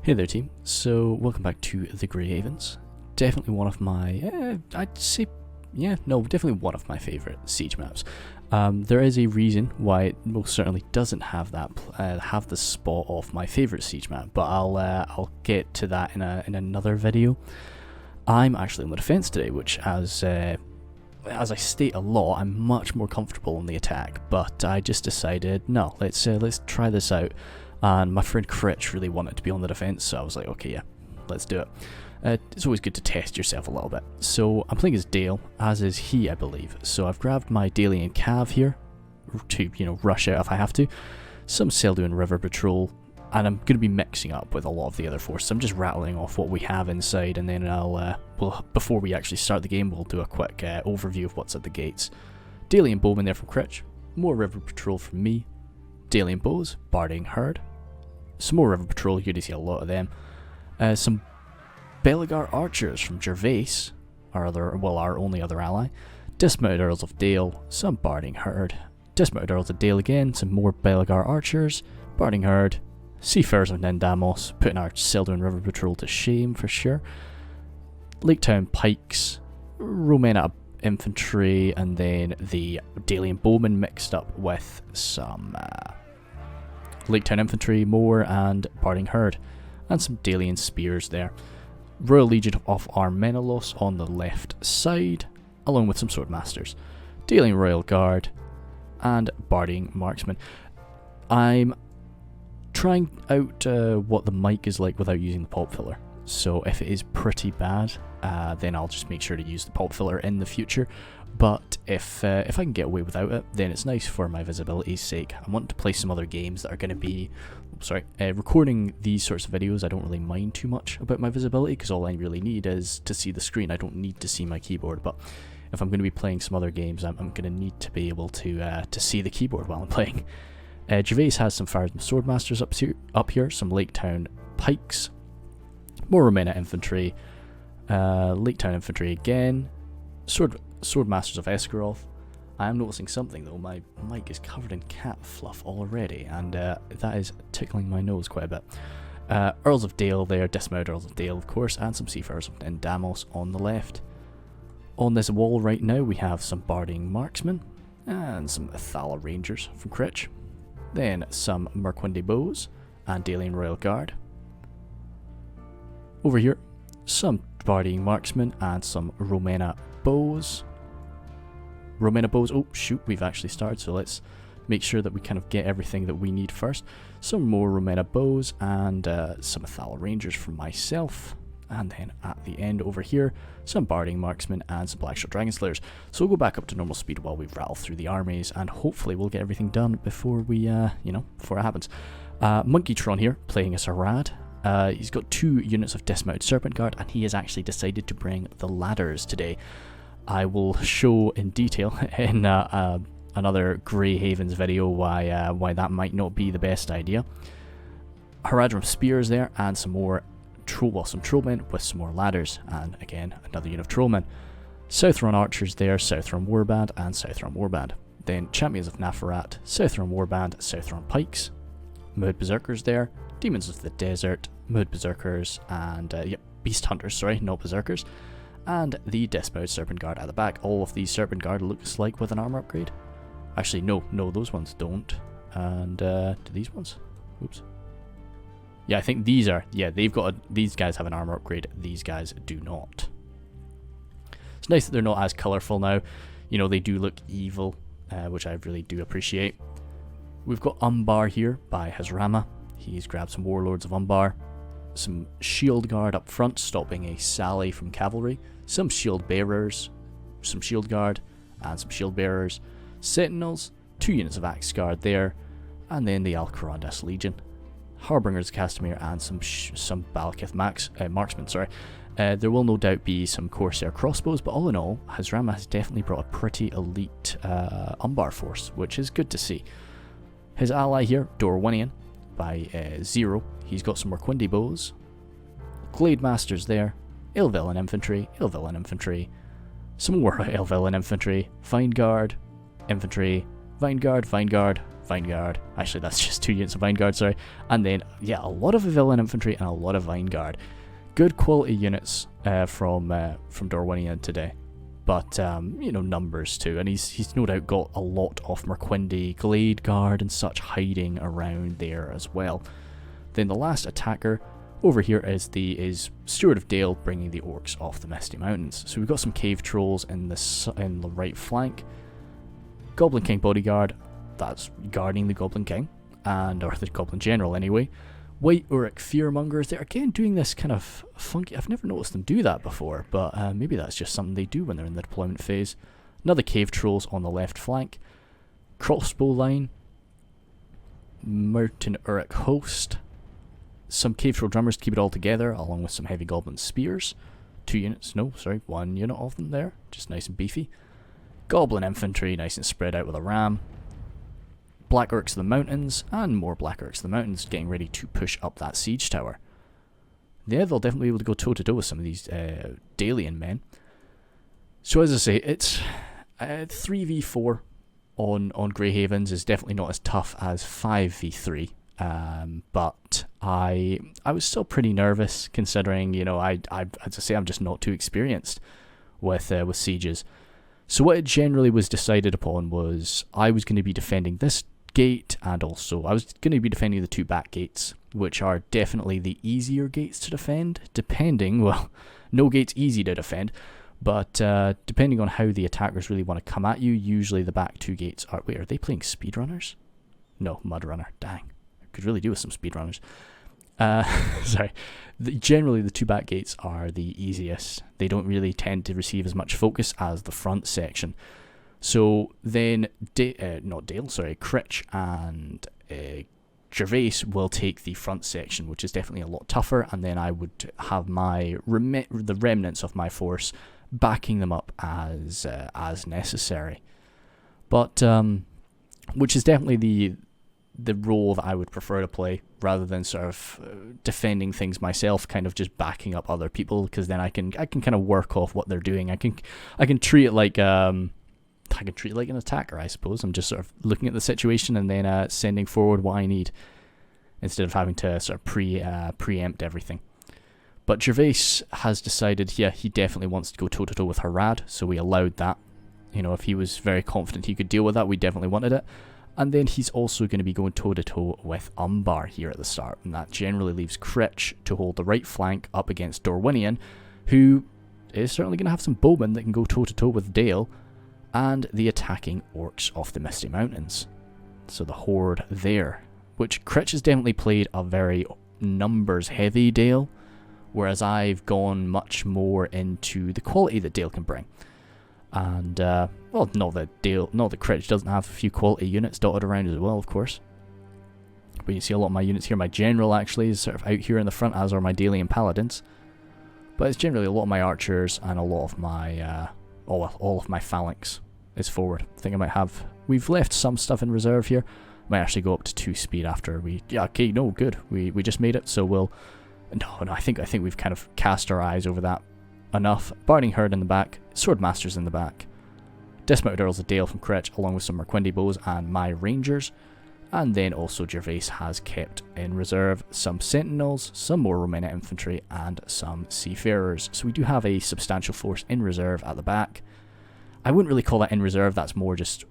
Hey there team, so welcome back to the Grey Havens. Definitely one of my, definitely one of my favourite siege maps. There is a reason why it most certainly doesn't have that, have the spot of my favourite siege map, but I'll get to that in another video. I'm actually on the defence today, which as I state a lot, I'm much more comfortable on the attack, but I just decided, no, let's try this out. And my friend Critch really wanted to be on the defence, so I was like, okay, yeah, let's do it. It's always good to test yourself a little bit. So I'm playing as Dale, as is he, I believe. So I've grabbed my Dalian Cav here to, rush out if I have to. Some Selduin River Patrol, and I'm going to be mixing up with a lot of the other forces. I'm just rattling off what we have inside, and then before we actually start the game, we'll do a quick overview of what's at the gates. Dalian Bowman there from Critch, more River Patrol from me. Dalian Bows, Barding Herd. Some more River Patrol, here to see a lot of them. Some Belagar Archers from Gervais, our only other ally. Dismounted Earls of Dale, some Barding Herd. Dismounted Earls of Dale again, some more Belagar Archers, Barding Herd. Seafarers of Nindamos, putting our Selduin River Patrol to shame for sure. Laketown Pikes, Romena Infantry, and then the Dalian Bowmen mixed up with some Laketown Infantry, more, and Barding Herd, and some Dalian Spears there. Royal Legion of Armenelos on the left side, along with some Swordmasters. Dalian Royal Guard, and Barding Marksmen. I'm trying out what the mic is like without using the pop filler. So if it is pretty bad, then I'll just make sure to use the pop filler in the future. But if I can get away without it, then it's nice for my visibility's sake. I want to play some other games that are going to be, recording these sorts of videos. I don't really mind too much about my visibility, because all I really need is to see the screen. I don't need to see my keyboard. But if I'm going to be playing some other games, I'm going to need to be able to see the keyboard while I'm playing. Gervais has some Fires and Swordmasters up here, some Laketown Pikes, more Romena Infantry, Laketown Infantry again, Swordmasters of Esgaroth. I am noticing something though, my mic is covered in cat fluff already, and that is tickling my nose quite a bit. Earls of Dale there, Dismounted Earls of Dale of course, and some Seafarers of Nindamos on the left. On this wall right now we have some Barding Marksmen, and some Athala Rangers from Critch. Then some Merquindi Bows, and Dalian Royal Guard. Over here, some Barding Marksmen, and some Romena Bows. Oh shoot, we've actually started, so let's make sure that we kind of get everything that we need first. Some more Romena Bows, and some Athala Rangers from myself. And then at the end over here, some Barding Marksmen and some Blackshot Dragon Slayers. So we'll go back up to normal speed while we rattle through the armies, and hopefully we'll get everything done before we, before it happens. Monkeytron here, playing as Arad. He's got 2 units of Dismounted Serpent Guard, and he has actually decided to bring the ladders today. I will show in detail in another Grey Havens video why that might not be the best idea. Haradrim Spears there, and some more some Trollmen with some more ladders, and again another unit of Trollmen. Southrun Archers there, Southrun Warband, and Southrun Warband. Then Champions of Nafarat, Southrun Warband, Southrun Pikes. Mood Berserkers there, Demons of the Desert, Mood Berserkers, and Beast Hunters, sorry, not Berserkers. And the Dismounted Serpent Guard at the back. All of these Serpent Guard looks like with an armor upgrade. Actually, no, those ones don't. And do these ones? Oops. Yeah, I think these are, these guys have an armor upgrade, these guys do not. It's nice that they're not as colourful now. They do look evil, which I really do appreciate. We've got Umbar here by Hazrama. He's grabbed some Warlords of Umbar. Some Shield Guard up front, stopping a sally from cavalry. Some Shield Bearers, some Shield Guard, and some Shield Bearers. Sentinels, 2 units of Axe Guard there. And then the Alcarandas Legion. Harbingers of Castamere, and some Balakith marksmen. There will no doubt be some Corsair crossbows, but all in all, Hazrama has definitely brought a pretty elite Umbar force, which is good to see. His ally here, Dorwinian, by Zero, he's got some Merquindi Bows, Glade Masters there, Ilvillain Infantry, some more Ilvillain Infantry, Vine Guard, Infantry, Vine Guard, Vanguard. Actually, that's just 2 units of Vanguard, sorry. And then, yeah, a lot of Villain Infantry and a lot of Vanguard. Good quality units from Dorwinian today. But, you know, numbers too. And he's no doubt got a lot of Merquindi, Glade Guard and such hiding around there as well. Then the last attacker over here is Steward of Dale, bringing the orcs off the Misty Mountains. So we've got some cave trolls in the right flank. Goblin King Bodyguard, that's guarding the Goblin King, or the Goblin General anyway. White Uruk Fearmongers, they're again doing this kind of funky, I've never noticed them do that before, but maybe that's just something they do when they're in the deployment phase. Another cave trolls on the left flank. Crossbow line. Mountain Uruk host. Some cave troll drummers to keep it all together, along with some heavy goblin spears. 1 unit of them there, just nice and beefy. Goblin infantry, nice and spread out with a ram. Black Orcs of the Mountains, and more Black Orcs of the Mountains getting ready to push up that siege tower. Yeah, they'll definitely be able to go toe-to-toe with some of these Dalian men. So as I say, it's 3v4 on Grey Havens is definitely not as tough as 5v3. But I was still pretty nervous, considering, you know, as I say, I'm just not too experienced with sieges. So what it generally was decided upon was I was going to be defending this gate, and also I was going to be defending the 2 back gates, which are definitely the easier gates to defend, depending, well, no gate's easy to defend, but depending on how the attackers really want to come at you, usually the back 2 gates are... Wait, are they playing speedrunners? No, Mudrunner, dang. Could really do with some speedrunners. Sorry. Generally, the 2 back gates are the easiest. They don't really tend to receive as much focus as the front section. So then, Critch and Gervais will take the front section, which is definitely a lot tougher, and then I would have the remnants of my force backing them up as necessary. But which is definitely the role that I would prefer to play, rather than sort of defending things myself, kind of just backing up other people, because then I can kind of work off what they're doing. I can treat it like an attacker, I suppose. I'm just sort of looking at the situation and then sending forward what I need, instead of having to sort of preempt everything. But Gervais has decided, yeah, he definitely wants to go toe-to-toe with Harad, so we allowed that. You know, if he was very confident he could deal with that, we definitely wanted it. And then he's also going to be going toe-to-toe with Umbar here at the start, and that generally leaves Critch to hold the right flank up against Dorwinian, who is certainly going to have some bowmen that can go toe-to-toe with Dale, and the attacking orcs off the Misty Mountains. So the horde there, which Critch has definitely played a very numbers-heavy Dale, whereas I've gone much more into the quality that Dale can bring. And, well, not that Critch doesn't have a few quality units dotted around as well, of course. But you see a lot of my units here. My general, actually, is sort of out here in the front, as are my Dalian paladins. But it's generally a lot of my archers and a lot of my, all of my phalanx is forward. I think I might have... We've left some stuff in reserve here. Might actually go up to 2 speed after we... Yeah, okay, no, good. We just made it, so we'll... No, I think we've kind of cast our eyes over that enough. Barding Herd in the back, Swordmasters in the back, Dismounted Earls of Dale from Critch, along with some Merquindi bows and my Rangers, and then also Gervais has kept in reserve some Sentinels, some more Romana infantry, and some Seafarers. So we do have a substantial force in reserve at the back. I wouldn't really call that in reserve, that's more just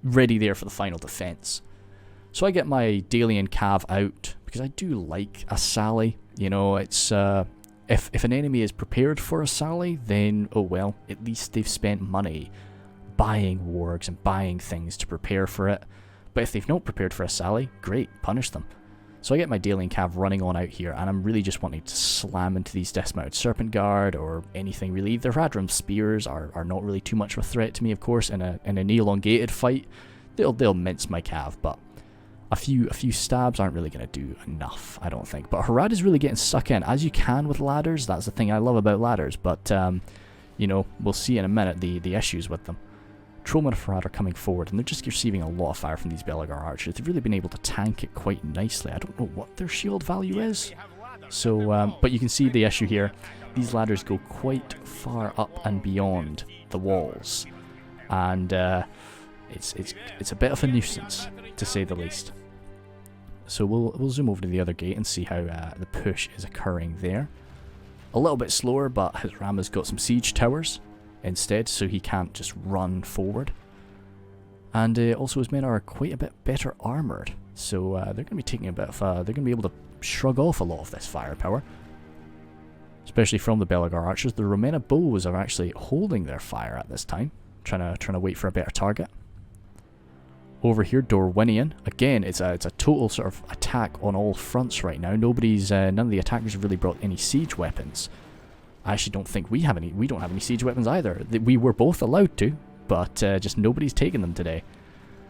ready there for the final defense. So I get my Dalian Cav out, because I do like a sally. You know, it's... If an enemy is prepared for a sally, then, oh well, at least they've spent money buying wargs and buying things to prepare for it. But if they've not prepared for a sally, great, punish them. So I get my Dalian Cav running on out here, and I'm really just wanting to slam into these Dismounted Serpent Guard, or anything really. The Radram Spears are not really too much of a threat to me, of course. In an elongated fight, they'll mince my Cav, but a few stabs aren't really going to do enough, I don't think. But Harad is really getting stuck in, as you can with ladders. That's the thing I love about ladders, but, you know, we'll see in a minute the issues with them. Trollman and Harad are coming forward, and they're just receiving a lot of fire from these Belagar archers. They've really been able to tank it quite nicely. I don't know what their shield value is. So, but you can see the issue here. These ladders go quite far up and beyond the walls, and it's a bit of a nuisance. to say the least. So we'll zoom over to the other gate and see how the push is occurring there. A little bit slower, but Hazrama's got some siege towers instead, so he can't just run forward. And also his men are quite a bit better armoured, so they're going to be taking a bit of... they're going to be able to shrug off a lot of this firepower. Especially from the Belagar archers. The Romena bows are actually holding their fire at this time, trying to wait for a better target. Over here, Dorwinian. Again, it's a total sort of attack on all fronts right now. None of the attackers have really brought any siege weapons. I actually don't think we have any. We don't have any siege weapons either. We were both allowed to, but just nobody's taken them today.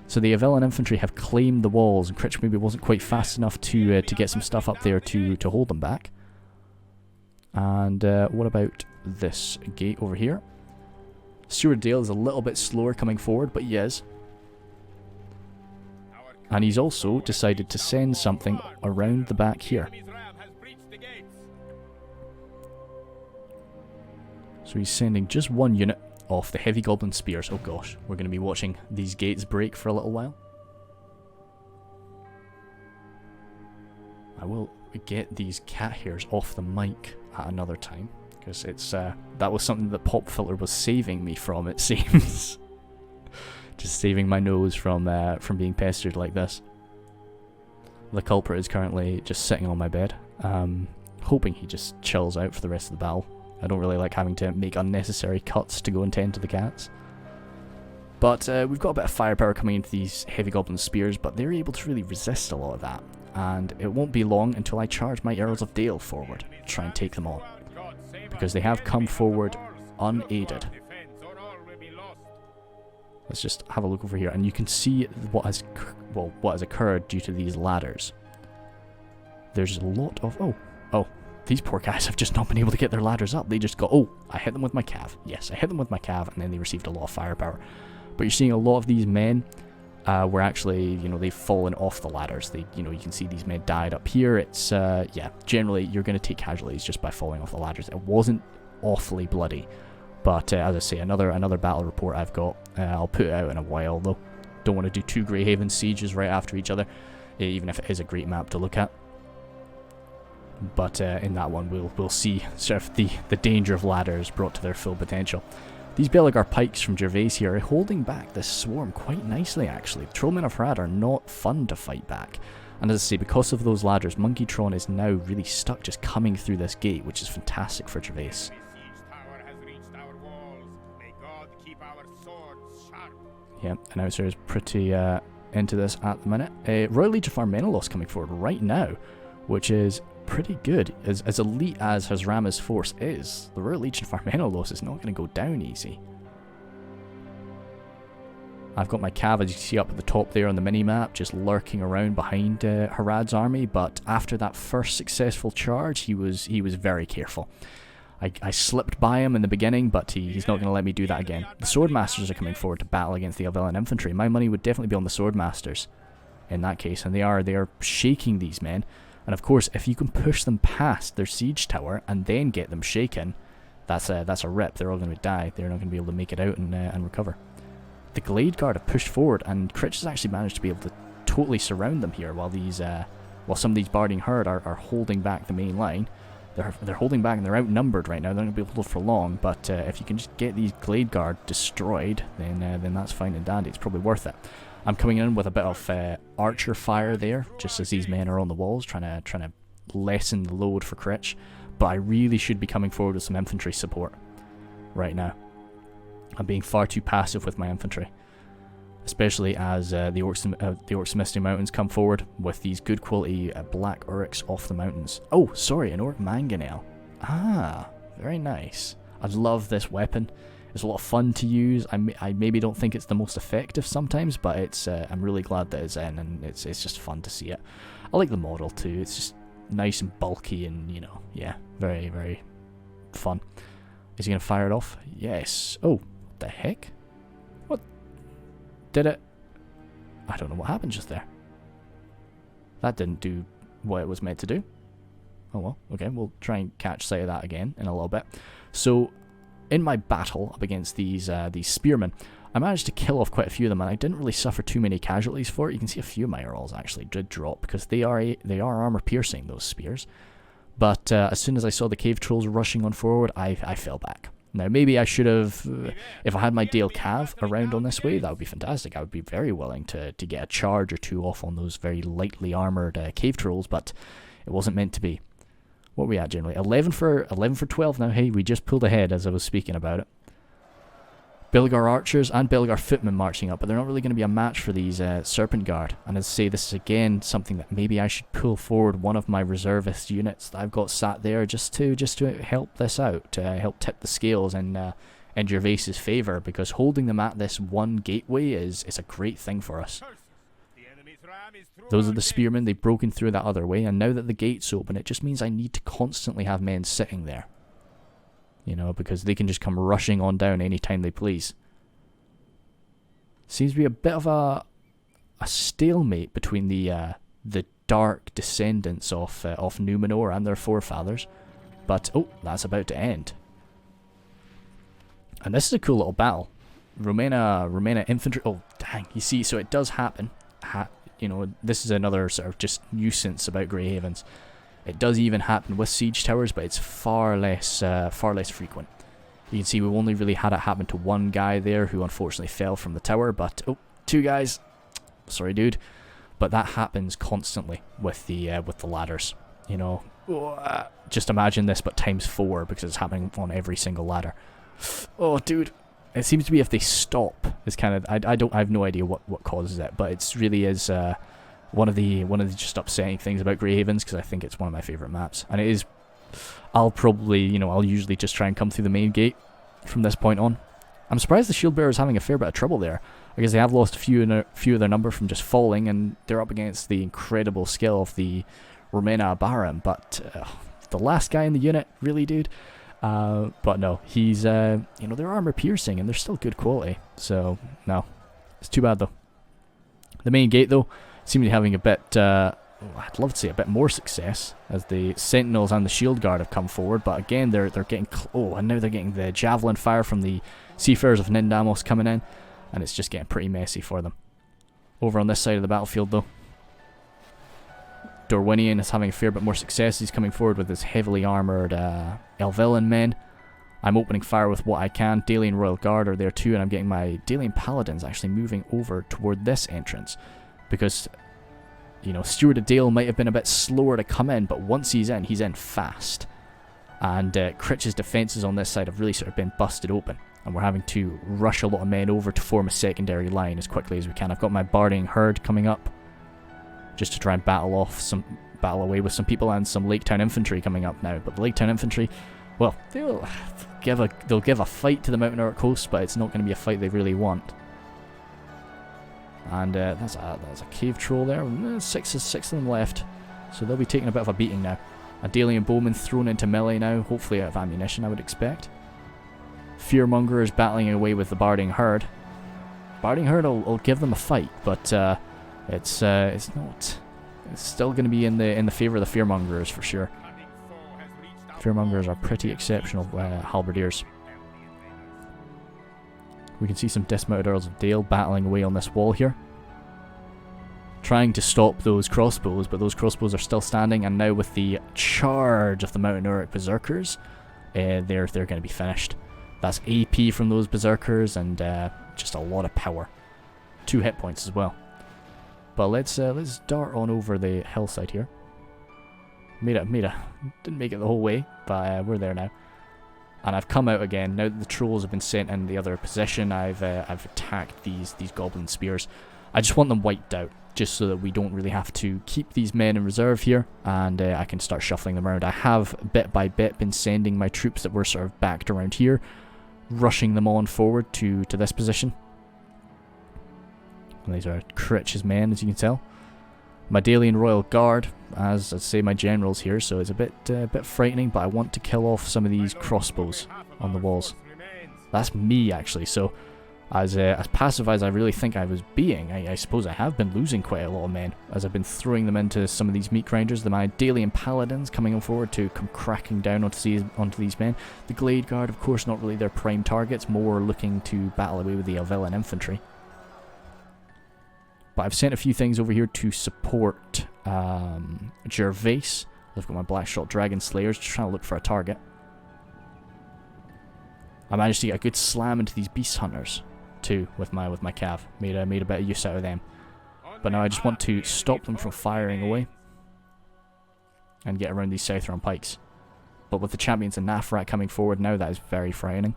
So the Avellan infantry have claimed the walls, and Critch maybe wasn't quite fast enough to get some stuff up there to hold them back. And what about this gate over here? Stuart Dale is a little bit slower coming forward, but he is. And he's also decided to send something around the back here. So he's sending just one unit of the heavy goblin spears. Oh gosh, we're going to be watching these gates break for a little while. I will get these cat hairs off the mic at another time, because it's that was something that Pop Filter was saving me from, it seems. Just saving my nose from being pestered like this. The culprit is currently just sitting on my bed, hoping he just chills out for the rest of the battle. I don't really like having to make unnecessary cuts to go and tend to the cats. But we've got a bit of firepower coming into these heavy goblin spears, but they're able to really resist a lot of that. And it won't be long until I charge my Earls of Dale forward to try and take them on, because they have come forward unaided. Let's just have a look over here, and you can see what has occurred due to these ladders. There's a lot of... Oh, these poor guys have just not been able to get their ladders up. They just go, oh, I hit them with my cav. Yes, I hit them with my cav, and then they received a lot of firepower. But you're seeing a lot of these men were actually, they've fallen off the ladders. You can see these men died up here. It's, yeah, generally you're going to take casualties just by falling off the ladders. It wasn't awfully bloody. But as I say, another battle report I've got. I'll put it out in a while though. Don't want to do 2 Greyhaven sieges right after each other, even if it is a great map to look at. But in that one, we'll see sort of the danger of ladders brought to their full potential. These Belagar pikes from Gervais here are holding back this swarm quite nicely, actually. Trollmen of Harad are not fun to fight back. And as I say, because of those ladders, Monkeytron is now really stuck just coming through this gate, which is fantastic for Gervais. Yeah, Announcer is pretty into this at the minute. Royal Legion of Armenelos coming forward right now, which is pretty good. As elite as Hazrama's force is, the Royal Legion of Armenelos is not going to go down easy. I've got my cav, as you see up at the top there on the mini-map, just lurking around behind Harad's army, but after that first successful charge, he was very careful. I slipped by him in the beginning, but he's not going to let me do that again. The Swordmasters are coming forward to battle against the Avellan infantry. My money would definitely be on the Swordmasters in that case, and they are shaking these men. And of course, if you can push them past their siege tower and then get them shaken, that's a rip. They're all going to die. They're not going to be able to make it out and recover. The Glade Guard have pushed forward, and Critch has actually managed to be able to totally surround them here, while some of these Barding Herd are holding back the main line. They're holding back and they're outnumbered right now. They're not going to be able to hold for long, but if you can just get these Glade Guard destroyed, then that's fine and dandy. It's probably worth it. I'm coming in with a bit of archer fire there, just as these men are on the walls, trying to lessen the load for Critch. But I really should be coming forward with some infantry support right now. I'm being far too passive with my infantry, especially as the Orcs Misty Mountains come forward with these good quality black Uruks off the mountains. Oh, sorry, an Orc Mangonel. Ah, very nice. I love this weapon. It's a lot of fun to use. I maybe don't think it's the most effective sometimes, but it's I'm really glad that it's in, and it's just fun to see it. I like the model too. It's just nice and bulky, and yeah, very, very fun. Is he gonna fire it off? Yes. Oh, what the heck? What? Did it? I don't know what happened just there. That didn't do what it was meant to do. Oh well, okay, we'll try and catch sight of that again in a little bit. So, in my battle up against these spearmen, I managed to kill off quite a few of them, and I didn't really suffer too many casualties for it. You can see a few of my rolls actually did drop, because they are armor piercing, those spears. But as soon as I saw the cave trolls rushing on forward, I fell back. Now, maybe I should have, if I had my Dale Cav around on this way, that would be fantastic. I would be very willing to get a charge or two off on those very lightly armoured cave trolls, but it wasn't meant to be. What are we at generally? 11 for 12 now. Hey, we just pulled ahead as I was speaking about it. Bilgar archers and Bilgar footmen marching up, but they're not really going to be a match for these Serpent Guard. And as I say, this is again something that maybe I should pull forward one of my reservist units that I've got sat there just to help this out, to help tip the scales in Gervais's favour, because holding them at this one gateway is a great thing for us. Those are the spearmen. They've broken through that other way, and now that the gate's open, it just means I need to constantly have men sitting there. You know, because they can just come rushing on down anytime they please. Seems to be a bit of a stalemate between the dark descendants of Numenor and their forefathers. But, oh, that's about to end. And this is a cool little battle. Romena infantry. Oh, dang. You see, so it does happen. You know, this is another sort of just nuisance about Grey Havens. It does even happen with siege towers, but it's far less frequent. You can see we've only really had it happen to one guy there, who unfortunately fell from the tower. But oh, two guys. Sorry, dude. But that happens constantly with the ladders. You know, just imagine this, but times 4, because it's happening on every single ladder. Oh, dude. It seems to be if they stop, it's kind of I have no idea what causes it, but it really is. One of the just upsetting things about Grey Havens, because I think it's one of my favourite maps, and it is. I'll usually just try and come through the main gate from this point on. I'm surprised the shield bearer is having a fair bit of trouble there, because they have lost a few of their number from just falling, and they're up against the incredible skill of the Romena Baron. But the last guy in the unit, really, dude. But no, he's they're armor piercing and they're still good quality. So no, it's too bad though. The main gate though, seem to be having a bit, I'd love to say a bit more success, as the Sentinels and the Shield Guard have come forward, but again they're getting, and now they're getting the Javelin fire from the Seafarers of Nindamos coming in, and it's just getting pretty messy for them. Over on this side of the battlefield though, Dorwinian is having a fair bit more success. He's coming forward with his heavily armoured Elvillan men. I'm opening fire with what I can. Dalian Royal Guard are there too, and I'm getting my Dalian Paladins actually moving over toward this entrance, because, you know, Steward of Dale might have been a bit slower to come in, but once he's in fast. And Critch's defences on this side have really sort of been busted open, and we're having to rush a lot of men over to form a secondary line as quickly as we can. I've got my Bardying Herd coming up, just to try and battle away with some people, and some Lake Town Infantry coming up now. But the Lake Town Infantry, well, they'll give a fight to the Mountain Orc host, but it's not going to be a fight they really want. And that's a cave troll there. Six of them left, so they'll be taking a bit of a beating now. A Dalian bowman thrown into melee now, hopefully out of ammunition, I would expect. Fearmonger is battling away with the Bardying Herd. Bardying Herd will give them a fight, but it's not. It's still going to be in the favour of the Fearmongers for sure. Fearmongers are pretty exceptional halberdiers. We can see some dismounted Earls of Dale battling away on this wall here, trying to stop those crossbows, but those crossbows are still standing, and now with the charge of the Mountain Orc Berserkers, they're going to be finished. That's AP from those Berserkers, and just a lot of power. 2 hit points as well. But let's dart on over the hillside here. Didn't make it the whole way, but we're there now. And I've come out again. Now that the trolls have been sent in the other position, I've attacked these goblin spears. I just want them wiped out, just so that we don't really have to keep these men in reserve here, and I can start shuffling them around. I have, bit by bit, been sending my troops that were sort of backed around here, rushing them on forward to this position. And these are Critch's men, as you can tell. My Dalian Royal Guard, as I say, my generals here, so it's a bit frightening, but I want to kill off some of these crossbows on the walls. That's me, actually, so As passive as I really think I was being, I suppose I have been losing quite a lot of men as I've been throwing them into some of these meat grinders. My Dalian paladins coming on forward to come cracking down onto these men. The Glade Guard, of course, not really their prime targets, more looking to battle away with the Elvellan infantry. But I've sent a few things over here to support Gervais. I've got my Blackshot Dragon Slayers just trying to look for a target. I managed to get a good slam into these Beast Hunters too with my cav. Made a bit of use out of them. But now I just want to stop them from firing away and get around these Southron pikes. But with the champions and Nafrat coming forward now, that is very frightening.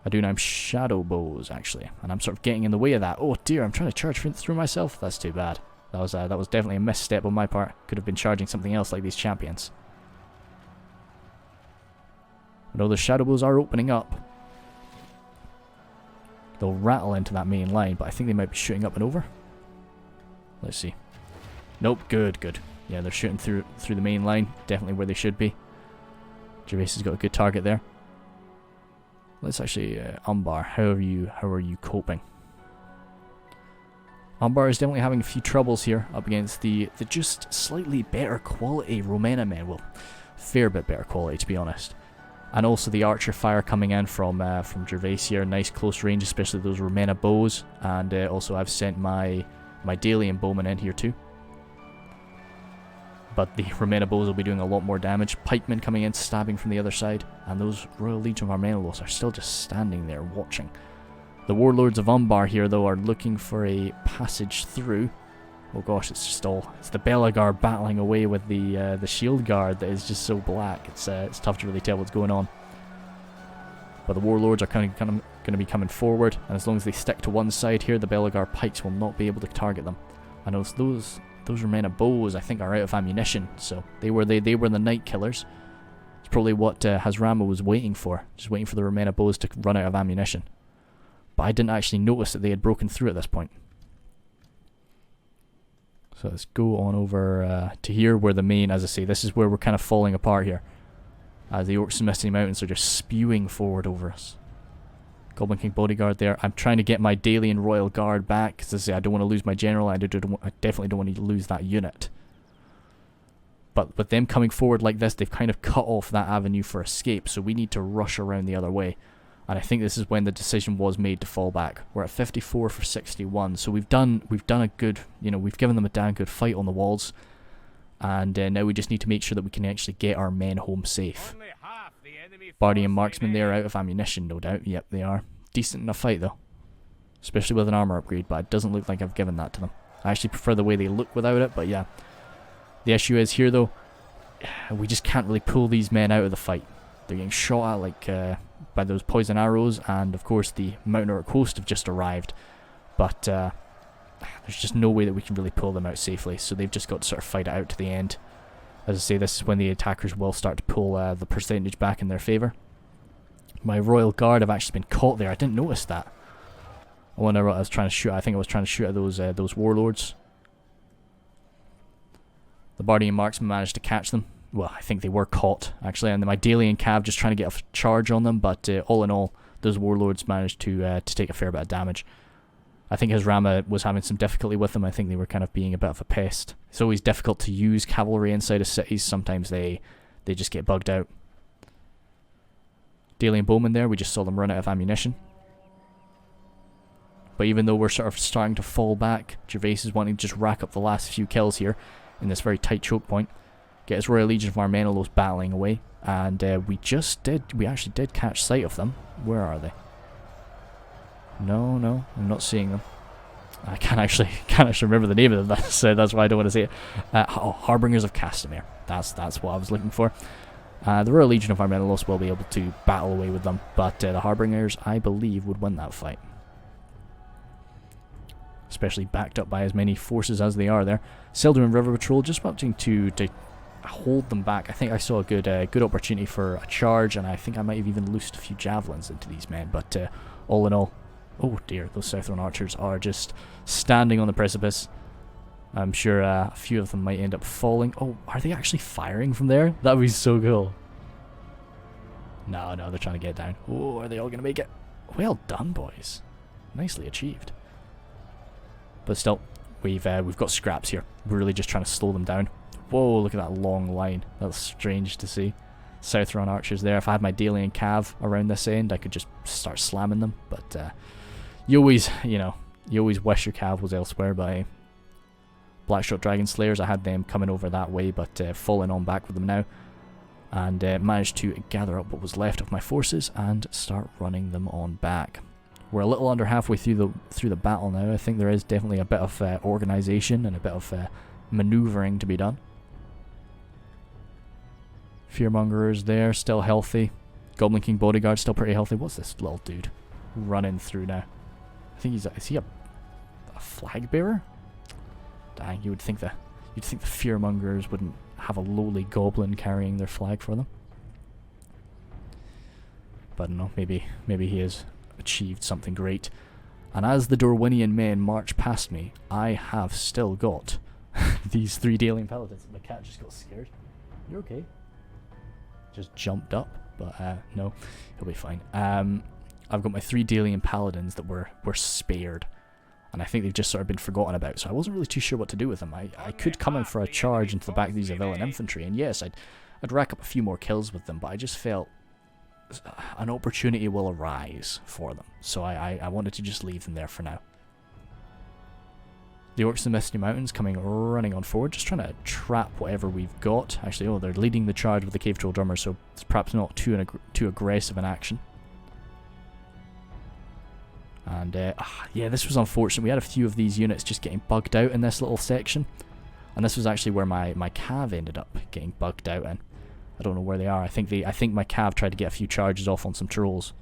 I do now have shadow bows actually, and I'm sort of getting in the way of that. Oh dear, I'm trying to charge through myself. That's too bad. That was definitely a misstep on my part. Could have been charging something else like these champions. No, the shadow bows are opening up. They'll rattle into that main line, but I think they might be shooting up and over. Let's see. Nope, good. Yeah, they're shooting through the main line. Definitely where they should be. Gervais has got a good target there. Let's actually, Umbar, how are you coping? Umbar is definitely having a few troubles here up against the just slightly better quality Romana men. Well, fair bit better quality to be honest. And also the archer fire coming in from Gervais here, nice close range, especially those Romana bows. And also I've sent my Dalian bowmen in here too. But the Romana bows will be doing a lot more damage. Pikemen coming in, stabbing from the other side. And those Royal Legion of Armenelos are still just standing there watching. The Warlords of Umbar here, though, are looking for a passage through. Oh gosh, it's the Belagar battling away with the Shield Guard that is just so black. It's tough to really tell what's going on. But the Warlords are kind of going to be coming forward. And as long as they stick to one side here, the Belagar pikes will not be able to target them. I know those Romana bows, I think, are out of ammunition, so they were the Night Killers. It's probably what Hazrama was waiting for, just waiting for the Romana bows to run out of ammunition. But I didn't actually notice that they had broken through at this point. So let's go on over to here, where the main, as I say, this is where we're kind of falling apart here. As the Orcs and Misty Mountains are just spewing forward over us. Goblin King bodyguard there. I'm trying to get my Dalian Royal Guard back, because as I say, I don't want to lose my general. I definitely don't want to lose that unit. But with them coming forward like this, they've kind of cut off that avenue for escape, so we need to rush around the other way. And I think this is when the decision was made to fall back. We're at 54 for 61, so we've done a good, we've given them a damn good fight on the walls. And now we just need to make sure that we can actually get our men home safe. Bardian marksmen there out of ammunition, no doubt. Yep, they are. Decent enough fight, though. Especially with an armor upgrade, but it doesn't look like I've given that to them. I actually prefer the way they look without it, but yeah. The issue is here, though, we just can't really pull these men out of the fight. They're getting shot at, like, by those poison arrows, and of course the Mountain Orc host have just arrived. But there's just no way that we can really pull them out safely, so they've just got to sort of fight it out to the end. As I say, this is when the attackers will start to pull the percentage back in their favour. My Royal Guard have actually been caught there. I didn't notice that. I wonder what I was trying to shoot. I think I was trying to shoot at those warlords. The Bardian marksmen managed to catch them. Well, I think they were caught, actually, and my Dalian cav just trying to get a charge on them, but all in all, those warlords managed to take a fair bit of damage. I think Hazrama was having some difficulty with them. I think they were kind of being a bit of a pest. It's always difficult to use cavalry inside of cities. Sometimes they just get bugged out. Dalian bowmen there, we just saw them run out of ammunition. But even though we're sort of starting to fall back, Gervais is wanting to just rack up the last few kills here in this very tight choke point. Get his Royal Legion of Armenelos battling away. And we actually did catch sight of them. Where are they? No, I'm not seeing them. I can't actually remember the name of them. That's why I don't want to say it. Harbingers of Castamere. That's what I was looking for. The Royal Legion of Armenelos will be able to battle away with them, but the Harbingers, I believe, would win that fight. Especially backed up by as many forces as they are there. Selduin River Patrol just wanting to hold them back. I think I saw a good opportunity for a charge, and I think I might have even loosed a few javelins into these men, but all in all, oh dear, those Southron archers are just standing on the precipice. I'm sure a few of them might end up falling. Oh, are they actually firing from there? That would be so cool. No, they're trying to get down. Oh, are they all going to make it? Well done, boys. Nicely achieved. But still, we've got scraps here. We're really just trying to slow them down. Whoa, look at that long line. That's strange to see. Southron archers there. If I had my Dalian cav around this end, I could just start slamming them. But you always wish your cav was elsewhere. By Blackshot Dragon Slayers, I had them coming over that way, but falling on back with them now. And managed to gather up what was left of my forces and start running them on back. We're a little under halfway through the battle now. I think there is definitely a bit of organisation and a bit of manoeuvring to be done. Fearmongerers there, still healthy. Goblin King bodyguard still pretty healthy. What's this little dude running through now? I think is he a flag bearer? Dang, you'd think the fearmongers wouldn't have a lowly goblin carrying their flag for them. But no, maybe he has achieved something great. And as the Dorwinian men march past me, I have still got these 3 Dalian paladins. My cat just got scared. You're okay? Just jumped up, but no, he'll be fine. I've got my 3 Dalian paladins that were spared, and I think they've just sort of been forgotten about, so I wasn't really too sure what to do with them. I could come in for a charge into the back of these villain infantry, and yes, I'd rack up a few more kills with them, but I just felt an opportunity will arise for them, so I wanted to just leave them there for now. The Orcs of the Misty Mountains coming running on forward, just trying to trap whatever we've got. Actually, oh, they're leading the charge with the Cave Troll Drummer, so it's perhaps not too aggressive an action. And yeah, this was unfortunate. We had a few of these units just getting bugged out in this little section, and this was actually where my cav ended up getting bugged out in. I don't know where they are. I think my cav tried to get a few charges off on some trolls.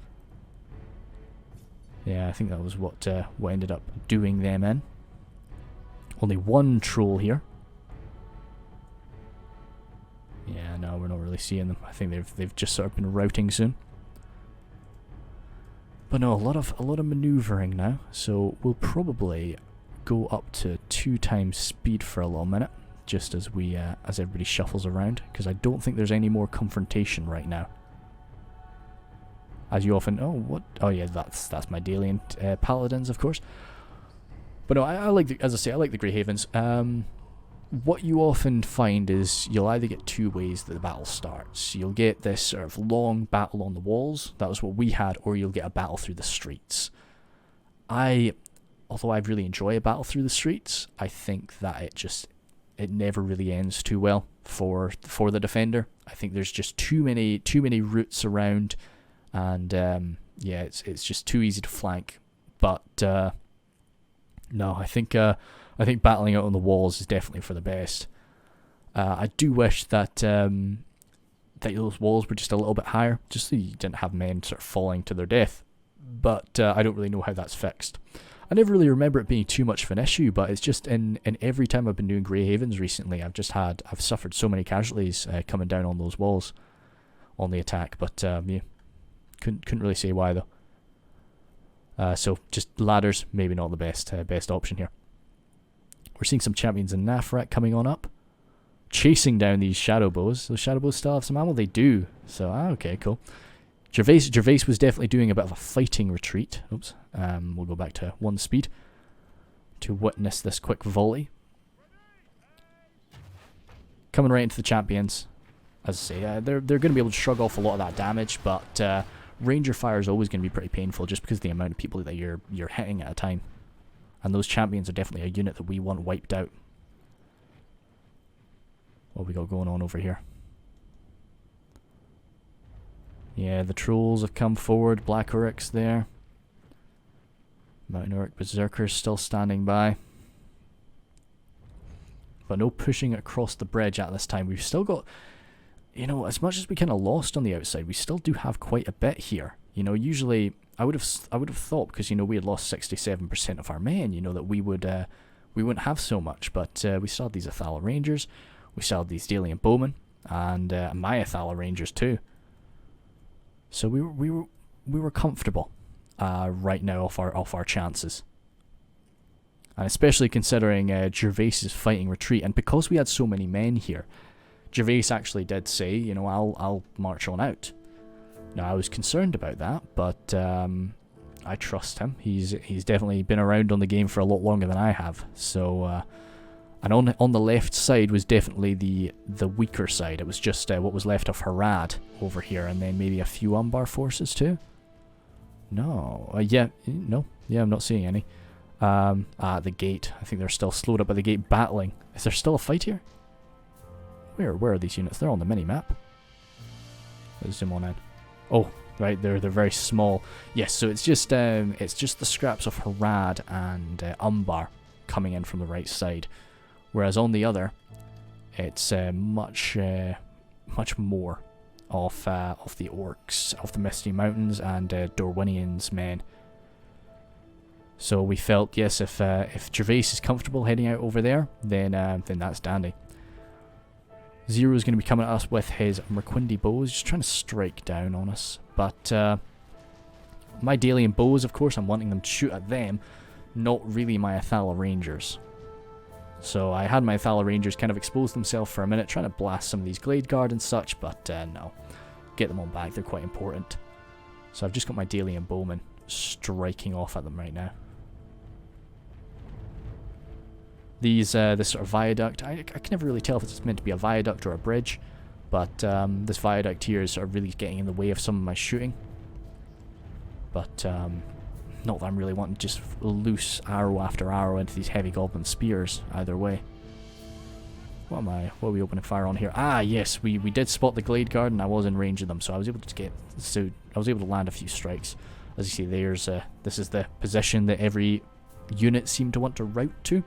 Yeah, I think that was what ended up doing them in. Only 1 troll here. Yeah, no, we're not really seeing them. I think they've just sort of been routing soon. But no, a lot of manoeuvring now. So we'll probably go up to 2 times speed for a little minute, just as as everybody shuffles around, because I don't think there's any more confrontation right now. As you often, oh yeah, that's my Dalian paladins, of course. But no, I like as I say, I like the Grey Havens. What you often find is you'll either get 2 ways that the battle starts. You'll get this sort of long battle on the walls, that was what we had, or you'll get a battle through the streets. Although I really enjoy a battle through the streets, I think that it never really ends too well for the defender. I think there's just too many routes around, and yeah, it's just too easy to flank. But no, I think battling out on the walls is definitely for the best. I do wish that those walls were just a little bit higher, just so you didn't have men sort of falling to their death. But I don't really know how that's fixed. I never really remember it being too much of an issue, but it's just in every time I've been doing Grey Havens recently, I've suffered so many casualties coming down on those walls on the attack. But yeah, couldn't really say why though. So just ladders, maybe not the best option here. We're seeing some champions in Nafrat coming on up, chasing down these shadow bows. Those shadow bows still have some ammo? They do. So okay, cool. Gervais was definitely doing a bit of a fighting retreat. Oops. We'll go back to 1 speed to witness this quick volley. Coming right into the champions. As I say, they're going to be able to shrug off a lot of that damage, but Ranger fire is always going to be pretty painful just because of the amount of people that you're hitting at a time. And those champions are definitely a unit that we want wiped out. What we got going on over here? Yeah, the trolls have come forward. Black Oryx there. Mountain Orc Berserkers still standing by. But no pushing across the bridge at this time. We've still got, you know, as much as we kind of lost on the outside, we still do have quite a bit here. You know, usually I would have thought, because you know we had lost 67% of our men, you know, that we wouldn't have so much, but we still had these Athala Rangers, we still had these Dalian Bowmen, and my Athala Rangers too. So we were comfortable right now off our chances, and especially considering Gervais's fighting retreat, and because we had so many men here, Gervais actually did say, you know, I'll march on out. Now I was concerned about that, but I trust him. He's definitely been around on the game for a lot longer than I have. So, and on the left side was definitely the weaker side. It was just what was left of Harad over here, and then maybe a few Umbar forces too. No, no, I'm not seeing any. At the gate, I think they're still slowed up at the gate battling. Is there still a fight here? Where are these units? They're on the mini map. Let's zoom on in. Oh, right, they're very small. Yes, so it's just the scraps of Harad and Umbar coming in from the right side, whereas on the other, it's much more of the orcs of the Misty Mountains and Dorwinian's men. So we felt, yes, if Gervais is comfortable heading out over there, then that's dandy. Zero is going to be coming at us with his Merquindi bows, just trying to strike down on us. But my Dalian bows, of course, I'm wanting them to shoot at them, not really my Athala Rangers. So I had my Athala Rangers kind of expose themselves for a minute, trying to blast some of these Glade Guard and such, but no. Get them on back, they're quite important. So I've just got my Dalian bowmen striking off at them right now. This sort of viaduct, I can never really tell if it's meant to be a viaduct or a bridge, but this viaduct here is sort of really getting in the way of some of my shooting. But not that I'm really wanting to just loose arrow after arrow into these heavy goblin spears either way. What are we opening fire on here? Ah, yes, we did spot the Glade Guard, and I was in range of them, so I was able to land a few strikes. As you see, this is the position that every unit seemed to want to route to.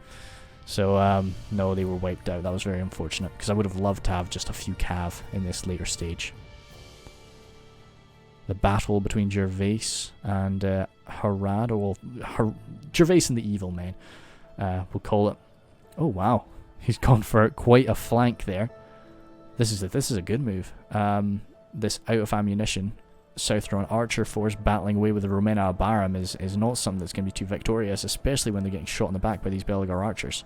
So, no, they were wiped out. That was very unfortunate, because I would have loved to have just a few cav in this later stage. The battle between Gervais and Harad, or Gervais and the Evil Men, we'll call it. Oh, wow. He's gone for quite a flank there. This is a good move. This out of ammunition Southron Archer force battling away with the Romena Abarim is not something that's going to be too victorious, especially when they're getting shot in the back by these Belagar archers.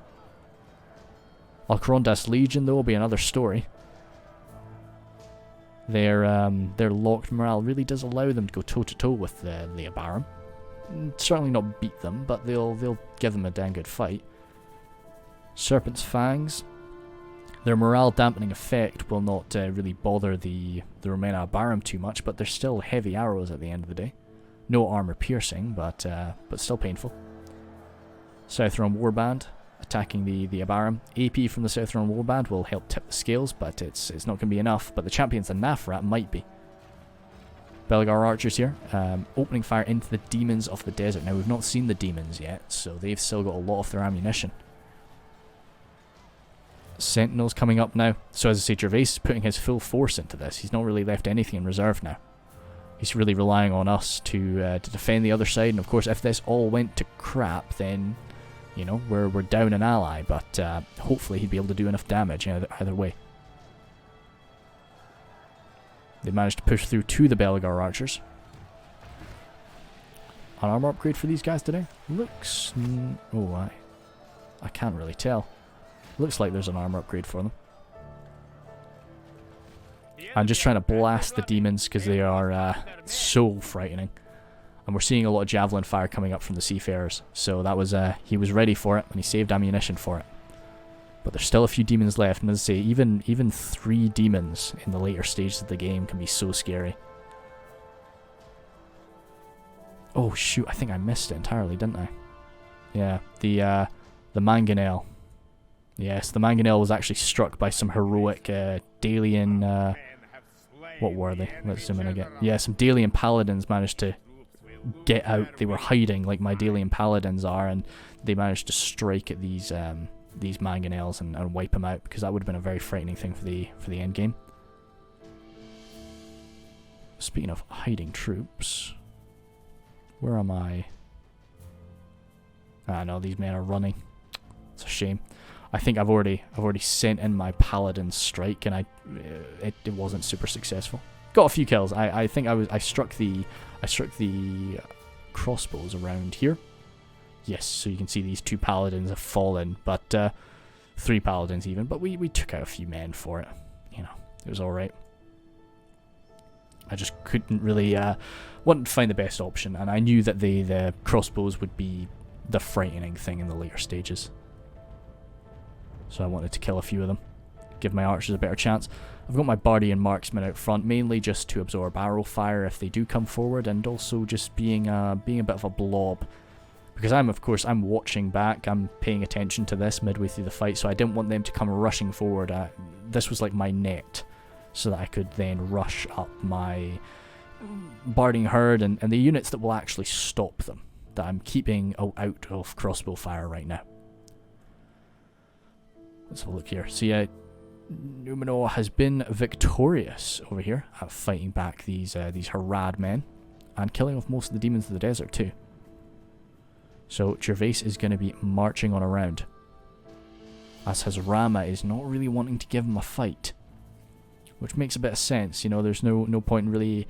Alcarondas Legion, though, will be another story. Their locked morale really does allow them to go toe-to-toe with the Abarim. Certainly not beat them, but they'll give them a damn good fight. Serpent's Fangs. Their morale dampening effect will not really bother the Romena Abarim too much, but they're still heavy arrows at the end of the day. No armor piercing, but still painful. Southron Warband attacking the Abarim. AP from the Southron Warband will help tip the scales, but it's not going to be enough. But the champions and Nafrat might be. Belagar archers here, opening fire into the demons of the desert. Now we've not seen the demons yet, so they've still got a lot of their ammunition. Sentinels coming up now. So as I say, Gervais is putting his full force into this. He's not really left anything in reserve now. He's really relying on us to defend the other side. And of course, if this all went to crap, then, you know, we're down an ally. But hopefully he'd be able to do enough damage either way. They managed to push through to the Belagar archers. An armor upgrade for these guys today? Looks... oh, I can't really tell. Looks like there's an armor upgrade for them. I'm just trying to blast the demons because they are so frightening. And we're seeing a lot of javelin fire coming up from the Seafarers. So that was he was ready for it and he saved ammunition for it. But there's still a few demons left. And as I say, even 3 demons in the later stages of the game can be so scary. Oh shoot, I think I missed it entirely, didn't I? Yeah, the Mangonel. Yes, the Mangonel was actually struck by some heroic Dalian... what were they? Let's zoom in again. Yeah, some Dalian Paladins managed to get out. They were hiding like my Dalian Paladins are, and they managed to strike at these Mangonels and wipe them out, because that would have been a very frightening thing for the end game. Speaking of hiding troops, where am I? Ah, no, these men are running. It's a shame. I think I've already sent in my Paladin strike, and it wasn't super successful. Got a few kills. I think I struck the crossbows around here. Yes, so you can see these 2 Paladins have fallen, but 3 Paladins even. But we took out a few men for it. You know, it was all right. I just couldn't really want to find the best option, and I knew that the crossbows would be the frightening thing in the later stages. So I wanted to kill a few of them, give my archers a better chance. I've got my Bardian marksmen out front, mainly just to absorb arrow fire if they do come forward, and also just being a bit of a blob. Because I'm watching back, I'm paying attention to this midway through the fight, so I didn't want them to come rushing forward. This was like my net, so that I could then rush up my Bardian herd and the units that will actually stop them, that I'm keeping out of crossbow fire right now. Let's have a look here. So yeah, Numenor has been victorious over here at fighting back these Harad men, and killing off most of the demons of the desert too. So Gervais is going to be marching on around, as his Rama is not really wanting to give him a fight, which makes a bit of sense. You know, there's no point in really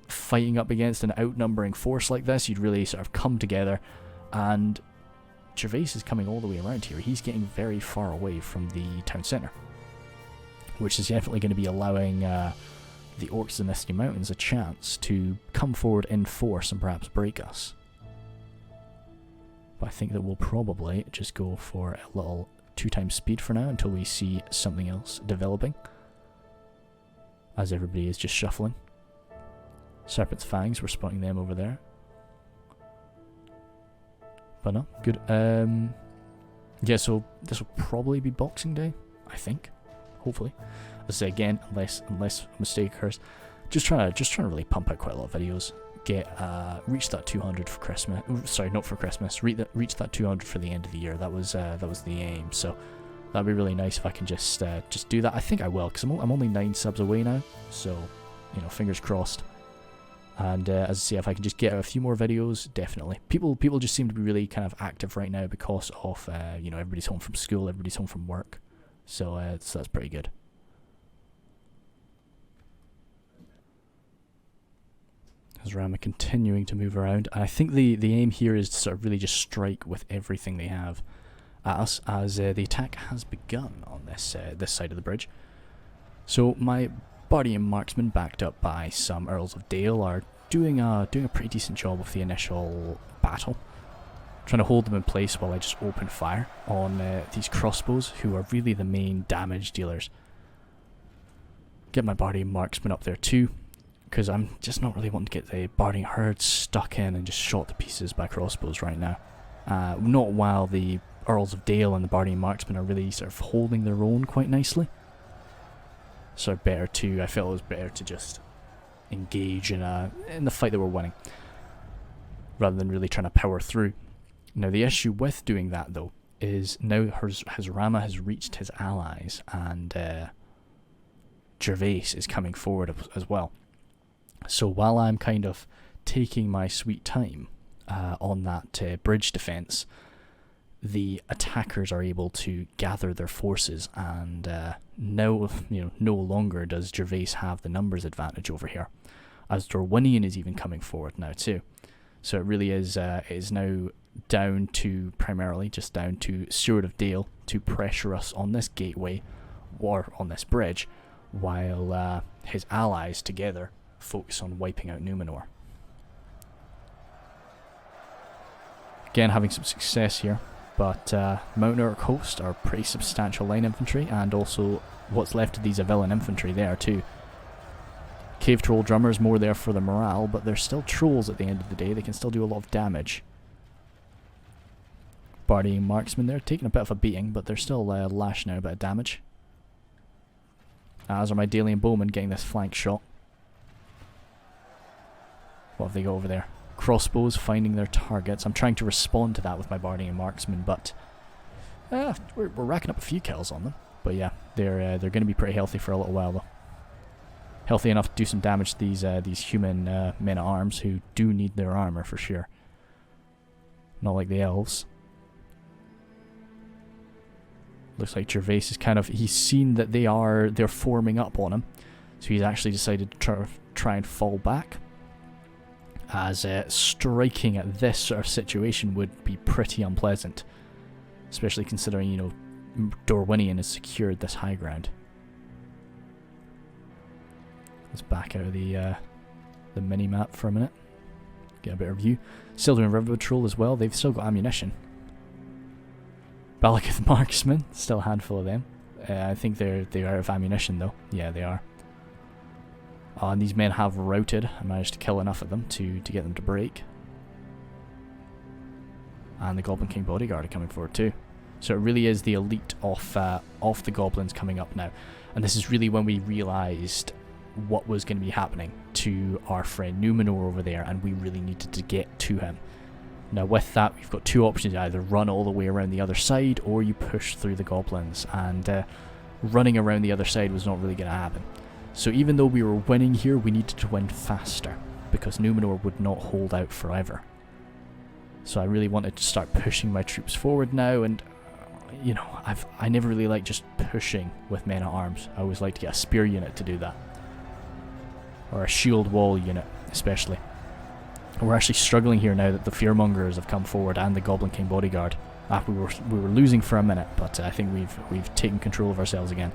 fighting up against an outnumbering force like this. You'd really sort of come together, and Gervais is coming all the way around here. He's getting very far away from the town centre, which is definitely going to be allowing the orcs of the Misty Mountains a chance to come forward in force and perhaps break us. But I think that we'll probably just go for a little 2x speed for now until we see something else developing, as everybody is just shuffling. Serpent's Fangs, we're spotting them over there. But no, good. Yeah, so this will probably be Boxing Day, I think. Hopefully. As I say again, unless a mistake occurs. Just trying to really pump out quite a lot of videos. Reach that 200 for Christmas. Sorry, not for Christmas. Reach that 200 for the end of the year. That was the aim. So that'd be really nice if I can just do that. I think I will, because I'm only 9 subs away now. So, you know, fingers crossed. And as I say, if I can just get out a few more videos, definitely. People just seem to be really kind of active right now because of you know, everybody's home from school, everybody's home from work. So that's pretty good. As Rama continuing to move around, and I think the aim here is to sort of really just strike with everything they have at us, as the attack has begun on this side of the bridge. So my Bardian marksmen, backed up by some Earls of Dale, are doing a pretty decent job of the initial battle, trying to hold them in place while I just open fire on these crossbows, who are really the main damage dealers. Get my Bardian marksmen up there too, because I'm just not really wanting to get the Bardian herd stuck in and just shot to pieces by crossbows right now. Not while the Earls of Dale and the Bardian marksmen are really sort of holding their own quite nicely. So I felt it was better to just engage in the fight that we're winning, rather than really trying to power through. Now the issue with doing that though is now his Rama has reached his allies, and Gervais is coming forward as well. So while I'm kind of taking my sweet time on that bridge defense, the attackers are able to gather their forces, and no longer does Gervais have the numbers advantage over here, as Dorwinian is even coming forward now too. So it really is now primarily down to Steward of Dale to pressure us on this gateway or on this bridge, while his allies together focus on wiping out Numenor. Again, having some success here. But Mountain Orc host are pretty substantial line infantry, and also what's left of these villain infantry there too. Cave Troll Drummers more there for the morale, but they're still trolls at the end of the day. They can still do a lot of damage. Bardian marksmen there, taking a bit of a beating, but they're still lashing out a bit of damage. As are my Dalian bowmen getting this flank shot. What have they got over there? Crossbows finding their targets. I'm trying to respond to that with my Bardian marksmen, but we're racking up a few kills on them. But yeah, they're going to be pretty healthy for a little while though. Healthy enough to do some damage to these human men at arms who do need their armor for sure. Not like the elves. Looks like Gervais is he's seen that they're forming up on him, so he's actually decided to try and fall back. As striking at this sort of situation would be pretty unpleasant, especially considering, you know, Dorwinian has secured this high ground. Let's back out of the mini-map for a minute. Get a better view. Still doing River Patrol as well. They've still got ammunition. Balakath Marksmen. Still a handful of them. I think they're out of ammunition though. Yeah, they are. And these men have routed. I managed to kill enough of them to get them to break. And the Goblin King Bodyguard are coming forward too. So it really is the elite off the goblins coming up now. And this is really when we realised what was going to be happening to our friend Numenor over there, and we really needed to get to him. Now with that, we've got two options: you either run all the way around the other side, or you push through the goblins, and running around the other side was not really going to happen. So even though we were winning here, we needed to win faster, because Numenor would not hold out forever. So I really wanted to start pushing my troops forward now, and you know, I never really liked just pushing with men at arms. I always like to get a spear unit to do that. Or a shield wall unit, especially. We're actually struggling here now that the Fearmongers have come forward and the Goblin King Bodyguard. We were losing for a minute, but I think we've taken control of ourselves again.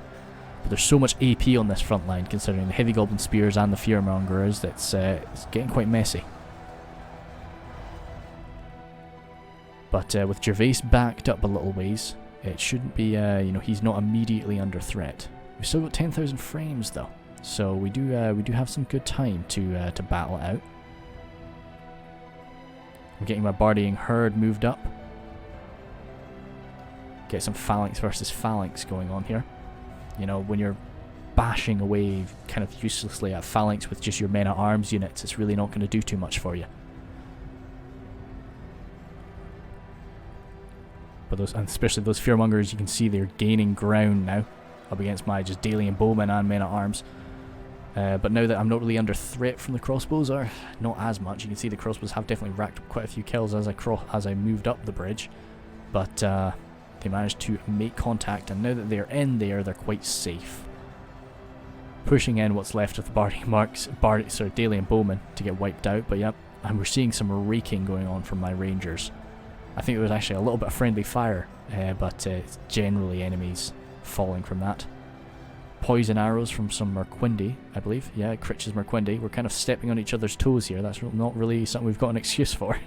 But there's so much AP on this front line, considering the Heavy Goblin Spears and the Fearmongers, that's it's getting quite messy. But with Gervais backed up a little ways, it shouldn't be, you know, he's not immediately under threat. We've still got 10,000 frames though. So we do have some good time to battle it out. I'm getting my Bardying Herd moved up. Get some phalanx versus phalanx going on here. You know, when you're bashing away kind of uselessly at phalanx with just your men at arms units, it's really not going to do too much for you. But those, and especially those Fearmongers, you can see they're gaining ground now up against my just Dalian bowmen and men at arms. But now that I'm not really under threat from the crossbows, or not as much, you can see the crossbows have definitely racked up quite a few kills as I moved up the bridge. But they managed to make contact, and now that they're in there, they're quite safe. Pushing in what's left of the Dalian bowmen to get wiped out. But yep, and we're seeing some raking going on from my rangers. I think there was actually a little bit of friendly fire, but it's generally enemies falling from that. Poison arrows from some Merquindi, I believe. Yeah, Critch's Merquindi. We're kind of stepping on each other's toes here. That's not really something we've got an excuse for.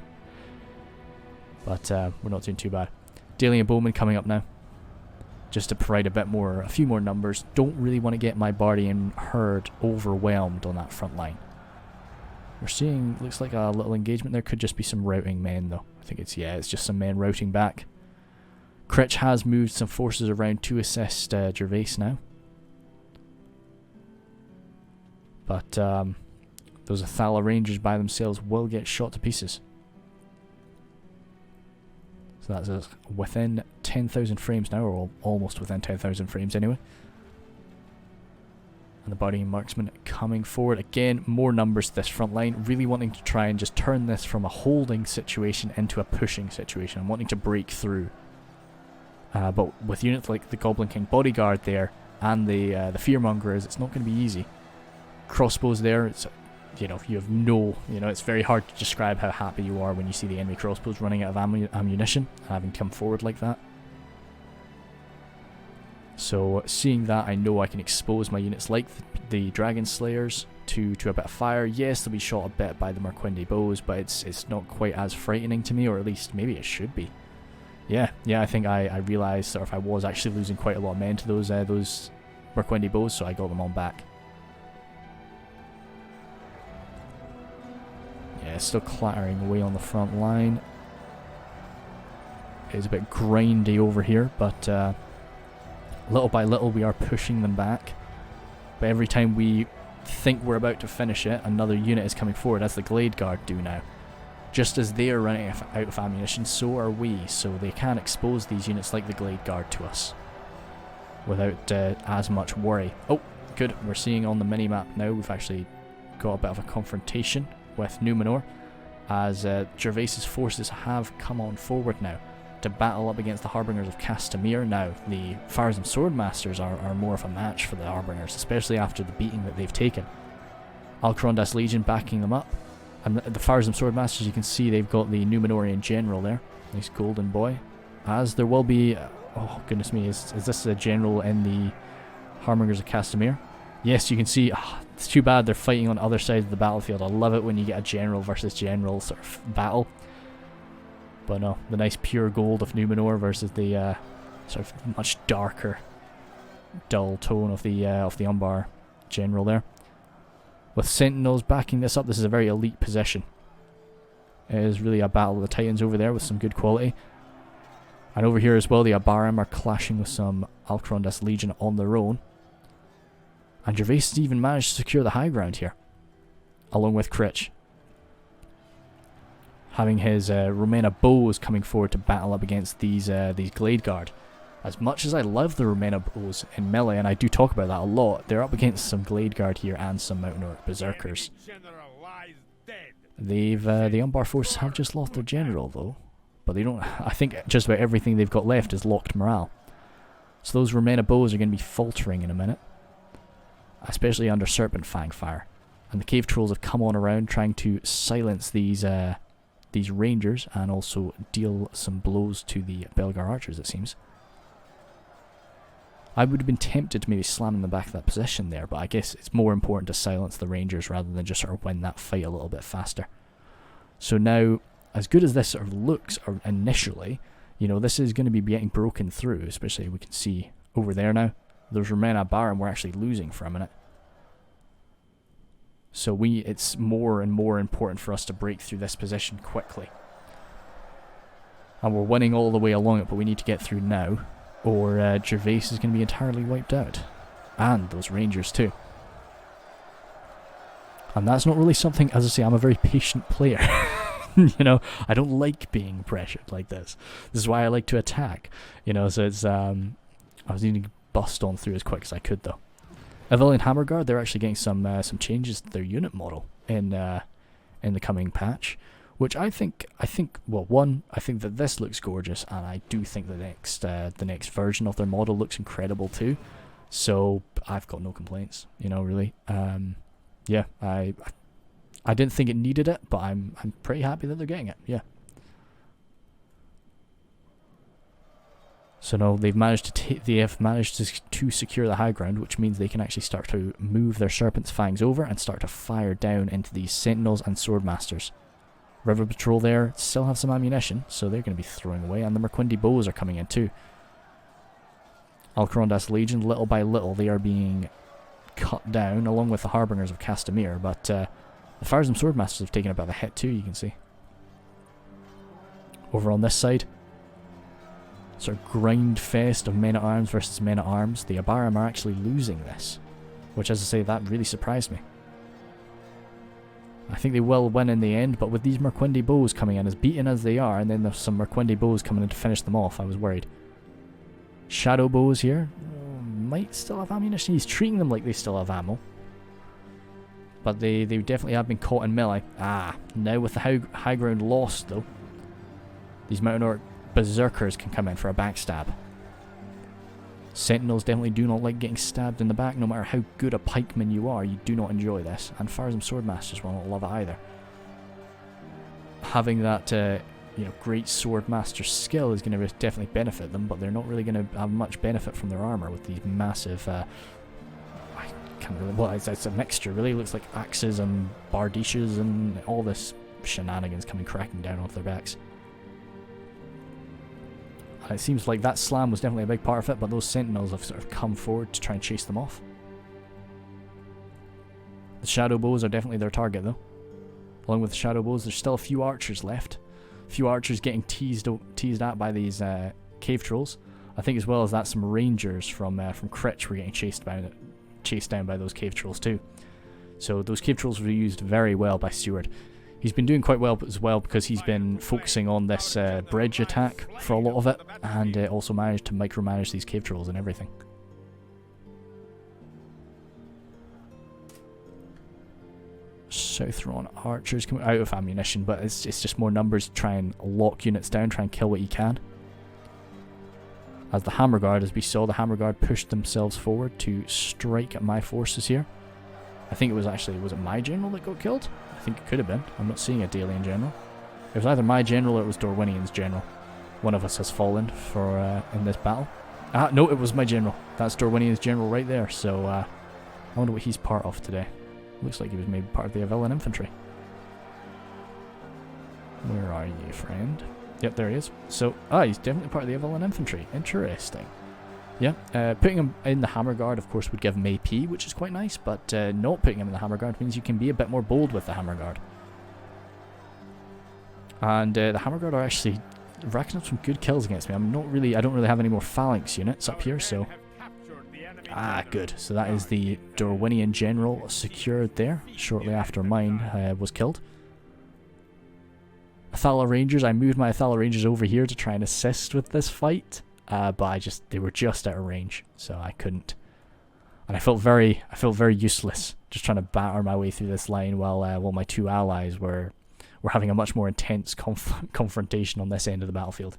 But we're not doing too bad. Dalian Bowman coming up now. Just to provide a few more numbers. Don't really want to get my Bardian Herd overwhelmed on that front line. We're seeing, looks like a little engagement there. Could just be some routing men though. I think it's just some men routing back. Critch has moved some forces around to assist Gervais now. But those Athala Rangers by themselves will get shot to pieces. So that's within 10,000 frames now, or almost within 10,000 frames anyway. And the Bardian Marksman coming forward. Again, more numbers to this front line. Really wanting to try and just turn this from a holding situation into a pushing situation. I'm wanting to break through. But with units like the Goblin King Bodyguard there and the Fearmongers, it's not going to be easy. Crossbows there, it's, you know, you have no, you know, it's very hard to describe how happy you are when you see the enemy crossbows running out of ammunition and having come forward like that. So seeing that, I know I can expose my units like the Dragon Slayers to a bit of fire. Yes, they'll be shot a bit by the Merquindi bows, but it's not quite as frightening to me, or at least maybe it should be. Yeah, I think I realised sort of I was actually losing quite a lot of men to those Merquindi bows, so I got them on back. Yeah, still clattering away on the front line. It's a bit grindy over here, but little by little we are pushing them back. But every time we think we're about to finish it, another unit is coming forward, as the Glade Guard do now. Just as they are running out of ammunition, so are we, so they can expose these units like the Glade Guard to us without as much worry. Oh, good, we're seeing on the mini-map now, we've actually got a bit of a confrontation with Numenor, as Gervais's forces have come on forward now to battle up against the Harbingers of Castamere. Now, the Fires and Swordmasters are more of a match for the Harbingers, especially after the beating that they've taken. Alcarondas Legion backing them up. And the Fires and Swordmasters, you can see they've got the Numenorian general there. Nice golden boy. As there will be... oh, goodness me, is this a general in the Harbingers of Castamere? Yes, you can see, it's too bad they're fighting on other sides of the battlefield. I love it when you get a general versus general sort of battle. But no, the nice pure gold of Numenor versus the sort of much darker, dull tone of the Umbar general there. With Sentinels backing this up, this is a very elite position. It is really a battle of the Titans over there with some good quality. And over here as well, the Abarim are clashing with some Alcarondas Legion on their own. And Gervais has even managed to secure the high ground here, along with Critch. Having his Romena bows coming forward to battle up against these Glade Guard. As much as I love the Romena bows in melee, and I do talk about that a lot, they're up against some Glade Guard here and some Mountain Berserkers. The Umbar forces have just lost their general though, but they don't. I think just about everything they've got left is locked morale. So those Romena bows are going to be faltering in a minute, especially under Serpent Fang fire. And the cave trolls have come on around trying to silence these rangers and also deal some blows to the Belgar archers, it seems. I would have been tempted to maybe slam in the back of that position there, but I guess it's more important to silence the rangers rather than just sort of win that fight a little bit faster. So now, as good as this sort of looks initially, you know, this is going to be getting broken through, especially we can see over there now. Those Romena Baron were actually losing for a minute. So it's more and more important for us to break through this position quickly. And we're winning all the way along it, but we need to get through now, or Gervais is going to be entirely wiped out. And those Rangers too. And that's not really something, as I say, I'm a very patient player. You know, I don't like being pressured like this. This is why I like to attack. You know, so it's, I was needing to bust on through as quick as I could though. Avilion Hammerguard, they're actually getting some changes to their unit model in the coming patch, which I think well, one, I think that this looks gorgeous, and I do think the next version of their model looks incredible too. So I've got no complaints, you know, really. Yeah, I didn't think it needed it, but I'm pretty happy that they're getting it. Yeah. So no, they've managed to secure the high ground, which means they can actually start to move their Serpent's Fangs over and start to fire down into these Sentinels and Swordmasters. River Patrol there still have some ammunition, so they're going to be throwing away, and the Merquindi Bows are coming in too. Alcarondas Legion, little by little, they are being cut down, along with the Harbingers of Castamere, but the Farsam Swordmasters have taken a bit of a hit too, you can see. Over on this side, sort of grind fest of men-at-arms versus men-at-arms. The Abarim are actually losing this, which, as I say, that really surprised me. I think they will win in the end, but with these Merquindi Bows coming in, as beaten as they are, and then there's some Merquindi Bows coming in to finish them off, I was worried. Shadow Bows here might still have ammunition. He's treating them like they still have ammo, but they definitely have been caught in melee. Now with the high ground lost though, these Mountain Berserkers can come in for a backstab. Sentinels definitely do not like getting stabbed in the back. No matter how good a pikeman you are, you do not enjoy this. And Farsam Swordmasters will not love it either. Having that great Swordmaster skill is going to definitely benefit them, but they're not really going to have much benefit from their armor with these massive... I can't really... Well, it's a mixture, really. It looks like axes and bardishes and all this shenanigans coming cracking down off their backs. It seems like that slam was definitely a big part of it, but those Sentinels have sort of come forward to try and chase them off. The Shadow Bows are definitely their target though. Along with the Shadow Bows, there's still a few archers left. A few archers getting teased at by these cave trolls. I think as well as that, some rangers from Critch were getting chased down by those cave trolls too. So those cave trolls were used very well by Stewart. He's been doing quite well as well because he's been focusing on this bridge attack for a lot of it, and also managed to micromanage these cave trolls and everything. Southron archers coming out of ammunition, but it's just more numbers to try and lock units down, try and kill what you can. As the Hammer Guard, as we saw, the Hammer Guard pushed themselves forward to strike at my forces here. I think it was it my general that got killed? I think it could have been. I'm not seeing a Dalian general. It was either my general or it was Dorwinian's general. One of us has fallen for in this battle. No, it was my general. That's Dorwinian's general right there. So I wonder what he's part of today. Looks like he was maybe part of the Avellan infantry. Where are you, friend? Yep, there he is. So, he's definitely part of the Avellan infantry. Interesting. Yeah, putting him in the Hammer Guard, of course, would give him AP, which is quite nice, but not putting him in the Hammer Guard means you can be a bit more bold with the Hammer Guard. And the Hammer Guard are actually racking up some good kills against me. I don't really have any more phalanx units up here, so... good. So that is the Darwinian general secured there, shortly after mine was killed. Athala Rangers, I moved my Athala Rangers over here to try and assist with this fight. But they were just out of range, so I couldn't. And I felt very useless, just trying to batter my way through this line while my two allies were having a much more intense confrontation on this end of the battlefield.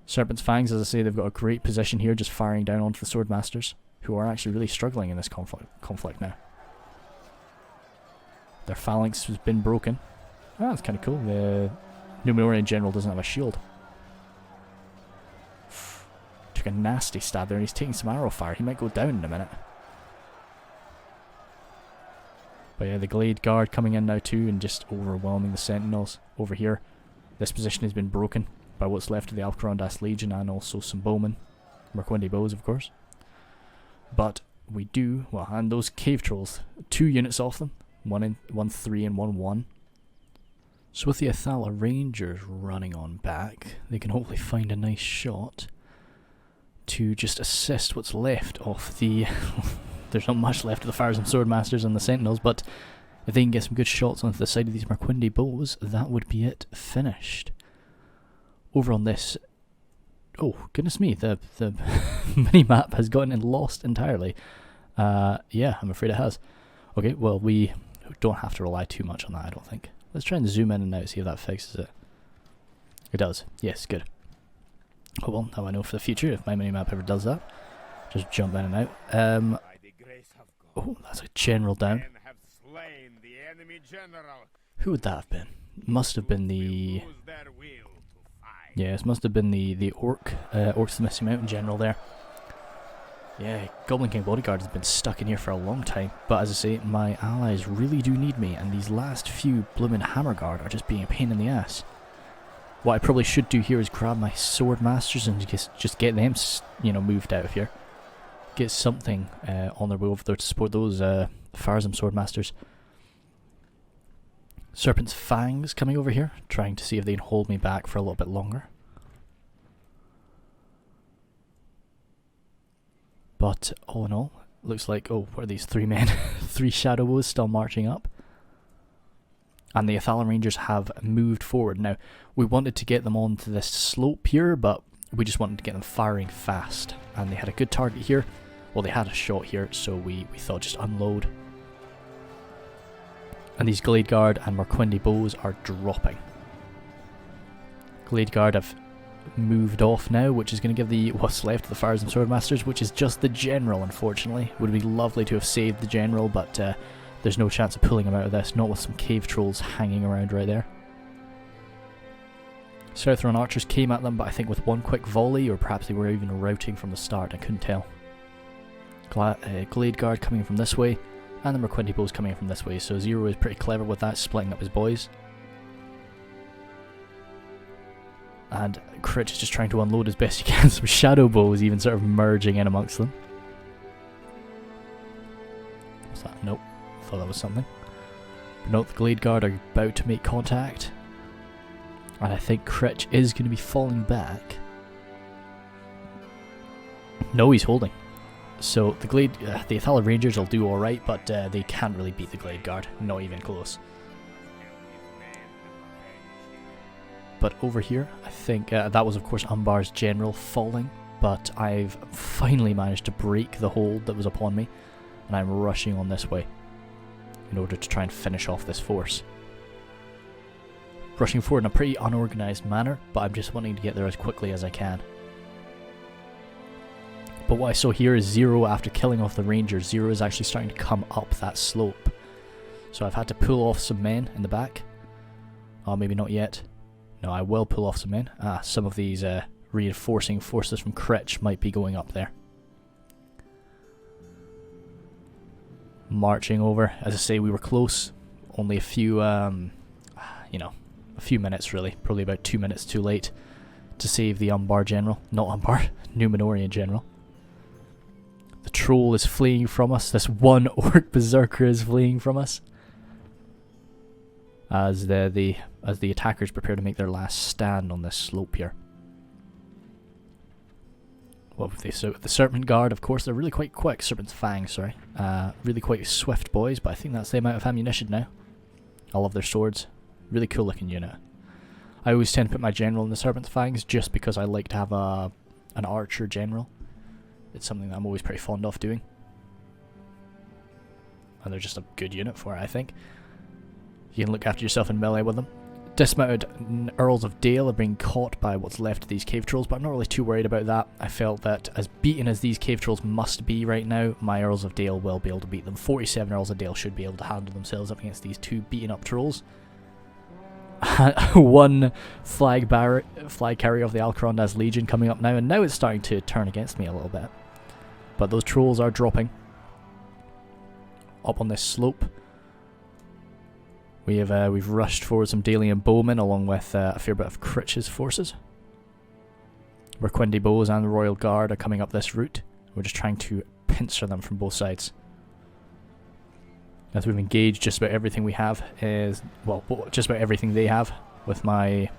Serpent's Fangs, as I say, they've got a great position here, just firing down onto the Swordmasters, who are actually really struggling in this conflict now. Their phalanx has been broken. That's kind of cool. The Numenorian general doesn't have a shield. Took a nasty stab there, and he's taking some arrow fire. He might go down in a minute. But yeah, the Glade Guard coming in now too, and just overwhelming the Sentinels over here. This position has been broken by what's left of the Alcarondas Legion, and also some bowmen. Merquindi bows, of course. But we do, well, and those cave trolls, 2 units off them. 1 3 and 1 1. So with the Athala Rangers running on back, they can hopefully find a nice shot to just assist what's left of the... There's not much left of the Fires and Swordmasters and the Sentinels, but if they can get some good shots onto the side of these Merquindi bows, that would be it finished. Over on this... Oh, goodness me, the mini-map has gotten lost entirely. Yeah, I'm afraid it has. Okay, well, we don't have to rely too much on that, I don't think. Let's try and zoom in and out, see if that fixes it. It does. Yes, good. Oh well, now I know for the future, if my minimap ever does that. Just jump in and out. Oh, that's a general down. Who would that have been? Must have been the... Yes, must have been the Orc. Orcs the Misty Mountain general there. Yeah, Goblin King Bodyguard has been stuck in here for a long time, but as I say, my allies really do need me, and these last few bloomin' Hammer Guard are just being a pain in the ass. What I probably should do here is grab my Swordmasters and just get them, moved out of here. Get something on their way over there to support those Farzam Swordmasters. Serpent's Fangs coming over here, trying to see if they can hold me back for a little bit longer. But all in all, looks like, oh, what are these 3 men? 3 Shadow Bows still marching up. And the Athala Rangers have moved forward. Now, we wanted to get them onto this slope here, but we just wanted to get them firing fast. And they had a good target here. Well, they had a shot here, so we thought just unload. And these Glade Guard and Merquindi bows are dropping. Glade Guard have moved off now, which is going to give the what's left of the Fires and Swordmasters, which is just the general, unfortunately. Would be lovely to have saved the general, but there's no chance of pulling him out of this, not with some cave trolls hanging around right there. Southron archers came at them, but I think with one quick volley, or perhaps they were even routing from the start, I couldn't tell. Glade Guard coming from this way, and the Merquindi bows coming from this way, so Zero is pretty clever with that, splitting up his boys. And Critch is just trying to unload as best he can. Some Shadow Bows even sort of merging in amongst them. What's that? Nope. Thought that was something. But note, the Glade Guard are about to make contact. And I think Critch is going to be falling back. No, he's holding. So the the Athala Rangers will do alright, but they can't really beat the Glade Guard. Not even close. But over here, I think that was of course Umbar's general falling, but I've finally managed to break the hold that was upon me, and I'm rushing on this way in order to try and finish off this force. Rushing forward in a pretty unorganised manner, but I'm just wanting to get there as quickly as I can. But what I saw here is Zero, after killing off the Rangers, Zero is actually starting to come up that slope. So I've had to pull off some men in the back. Oh, maybe not yet. No, I will pull off some men. Some of these reinforcing forces from Critch might be going up there. marching over. As I say, we were close. Only a few, you know, a few minutes really. Probably about 2 minutes too late to save the Umbar general. Not Umbar, Numenorian general. The troll is fleeing from us. This one orc berserker is fleeing from us. As the attackers prepare to make their last stand on this slope here. What with the Serpent Guard, of course, they're really quite quick. Serpent's Fang, sorry. Really quite swift boys, but I think that's the amount of ammunition now. I love their swords. Really cool looking unit. I always tend to put my general in the Serpent's Fangs just because I like to have an archer general. It's something that I'm always pretty fond of doing. And they're just a good unit for it, I think. You can look after yourself in melee with them. Dismounted Earls of Dale are being caught by what's left of these cave trolls, but I'm not really too worried about that. I felt that as beaten as these cave trolls must be right now, my Earls of Dale will be able to beat them. 47 Earls of Dale should be able to handle themselves up against these two beaten up trolls. One flag carrier of the Alcarondas Legion coming up now, and now it's starting to turn against me a little bit. But those trolls are dropping up on this slope. We've rushed forward some Dalian bowmen along with a fair bit of Critch's forces. Merquendi bows and the Royal Guard are coming up this route. We're just trying to pincer them from both sides. As we've engaged, just about everything we have is, well, just about everything they have with my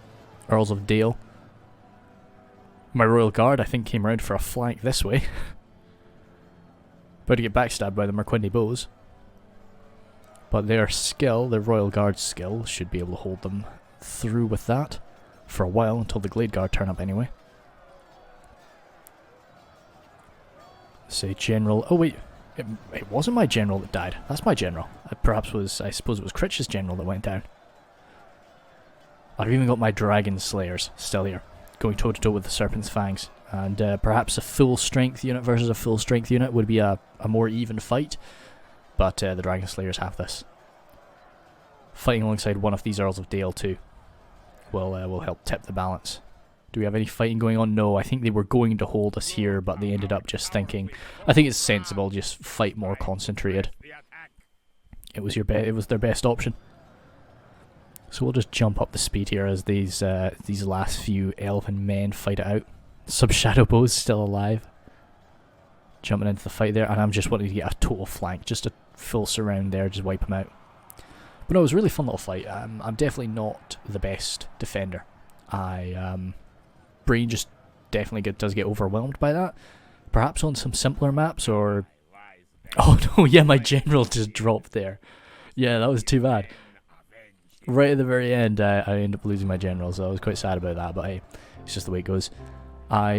Earls of Dale. My Royal Guard, I think, came around for a flank this way. About to get backstabbed by the Merquendi bows. But their skill, their Royal Guard skill, should be able to hold them through with that for a while until the Glade Guard turn up anyway. Say General. Oh wait, it wasn't my general that died. That's my general. I suppose it was Critch's general that went down. I've even got my Dragon Slayers still here, going toe to toe with the Serpent's Fangs. And perhaps a full strength unit versus a full strength unit would be a more even fight. But the Dragon Slayers have this. Fighting alongside one of these Earls of Dale too will help tip the balance. Do we have any fighting going on? No, I think they were going to hold us here, but they ended up just thinking, I think it's sensible, just fight more concentrated. It was their best option. So we'll just jump up the speed here as these last few elven men fight it out. Sub-Shadow Bow's still alive. Jumping into the fight there, and I'm just wanting to get a total flank, just a full surround there, just wipe them out. But no, it was a really fun little fight. I'm definitely not the best defender. Brain just definitely does get overwhelmed by that. Perhaps on some simpler maps, or... Oh no, yeah, my general just dropped there. Yeah, that was too bad. Right at the very end, I ended up losing my general, so I was quite sad about that, but hey, it's just the way it goes. I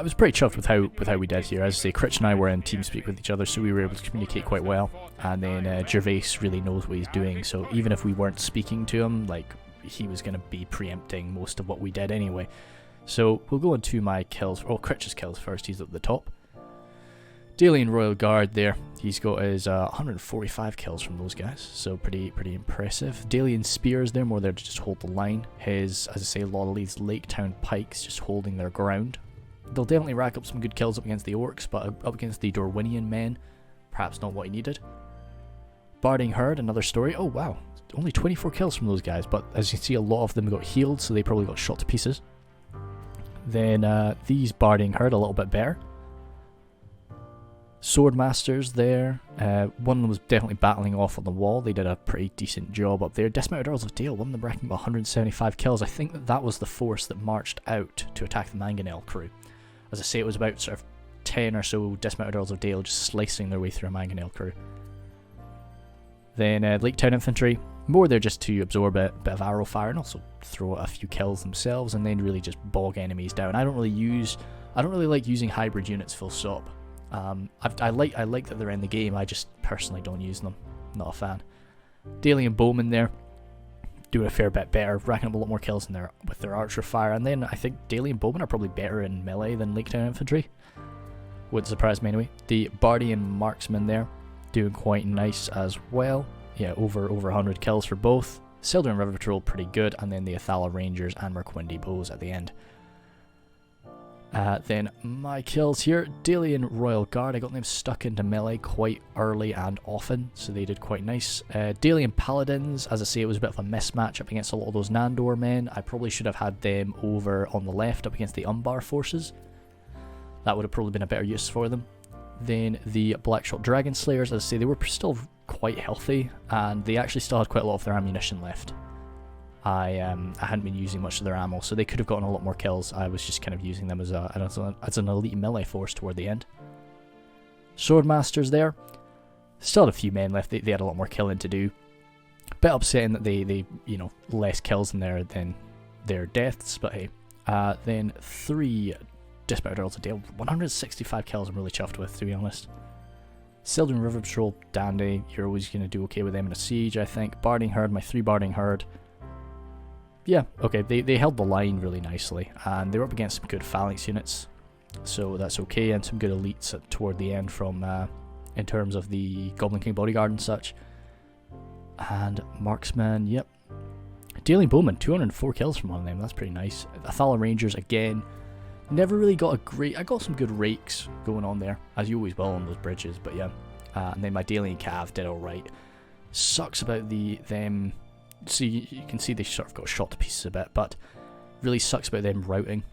was pretty chuffed with how we did here. As I say, Critch and I were in TeamSpeak with each other, so we were able to communicate quite well. And then Gervais really knows what he's doing, so even if we weren't speaking to him, like, he was going to be preempting most of what we did anyway. So we'll go into my kills, or Critch's kills first. He's at the top. Dalian Royal Guard there. He's got his 145 kills from those guys, so pretty impressive. Dalian Spears there, more there to just hold the line. His, as I say, a lot of these Lake Town Pikes just holding their ground. They'll definitely rack up some good kills up against the Orcs, but up against the Dorwinian men, perhaps not what he needed. Barding Herd, another story. Oh wow, only 24 kills from those guys, but as you can see, a lot of them got healed, so they probably got shot to pieces. Then these Barding Herd, a little bit better. Swordmasters there. One of them was definitely battling off on the wall. They did a pretty decent job up there. Dismounted Earls of Dale, one of them racking about 175 kills. I think that was the force that marched out to attack the Mangonel crew. As I say, it was about sort of 10 or so Dismounted Earls of Dale just slicing their way through a Mangonel crew. Then Lake Town Infantry, more there just to absorb a bit of arrow fire and also throw a few kills themselves, and then really just bog enemies down. I don't really like using hybrid units full stop. I like that they're in the game. I just personally don't use them. Not a fan. Dalian Bowman there, doing a fair bit better, racking up a lot more kills with their archer fire. And then I think Dalian Bowman are probably better in melee than Lake Town Infantry. Wouldn't surprise me anyway. The Bardian Marksman there, doing quite nice as well. Yeah, over 100 kills for both. Sildren River Patrol pretty good, and then the Athala Rangers and Merquendi Bows at the end. Then my kills here, Dalian Royal Guard, I got them stuck into melee quite early and often, so they did quite nice. Dalian Paladins, as I say, it was a bit of a mismatch up against a lot of those Nandor men. I probably should have had them over on the left up against the Umbar forces. That would have probably been a better use for them. Then the Blackshot Dragon Slayers, as I say, they were still quite healthy, and they actually still had quite a lot of their ammunition left. I hadn't been using much of their ammo, so they could have gotten a lot more kills. I was just kind of using them as an elite melee force toward the end. Swordmasters there. Still had a few men left. They had a lot more killing to do. Bit upsetting that they less kills in there than their deaths, but hey. Then 3 Dismounted Earls of Dale. 165 kills I'm really chuffed with, to be honest. Sildren River Patrol, dandy. You're always going to do okay with them in a siege, I think. Barding Herd, my 3 Barding Herd. Yeah, okay, they held the line really nicely, and they were up against some good phalanx units, so that's okay, and some good elites toward the end from, in terms of the Goblin King Bodyguard and such. And Marksman, yep. Dalian Bowman, 204 kills from one of them, that's pretty nice. Athala Rangers, again, never really got a great, I got some good rakes going on there, as you always will on those bridges, but yeah. And then my Dalian Cav did alright. Sucks about them. So you can see they sort of got shot to pieces a bit, but really sucks about them routing.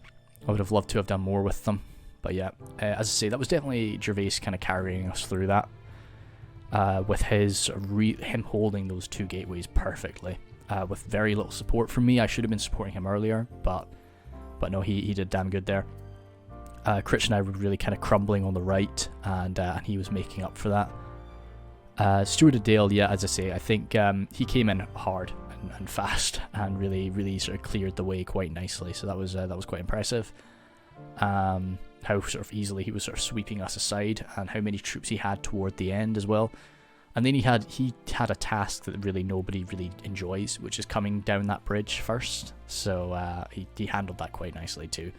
I would have loved to have done more with them, but yeah, as I say, that was definitely Gervais kind of carrying us through that, with him holding those 2 gateways perfectly, with very little support from me. I should have been supporting him earlier, but no, he did damn good there. Critch and I were really kind of crumbling on the right, and he was making up for that. Stewart of Dale, yeah, as I say, I think he came in hard and fast and really sort of cleared the way quite nicely, so that was quite impressive. How sort of easily he was sort of sweeping us aside, and how many troops he had toward the end as well. And then he had a task that really nobody really enjoys, which is coming down that bridge first, so he handled that quite nicely too.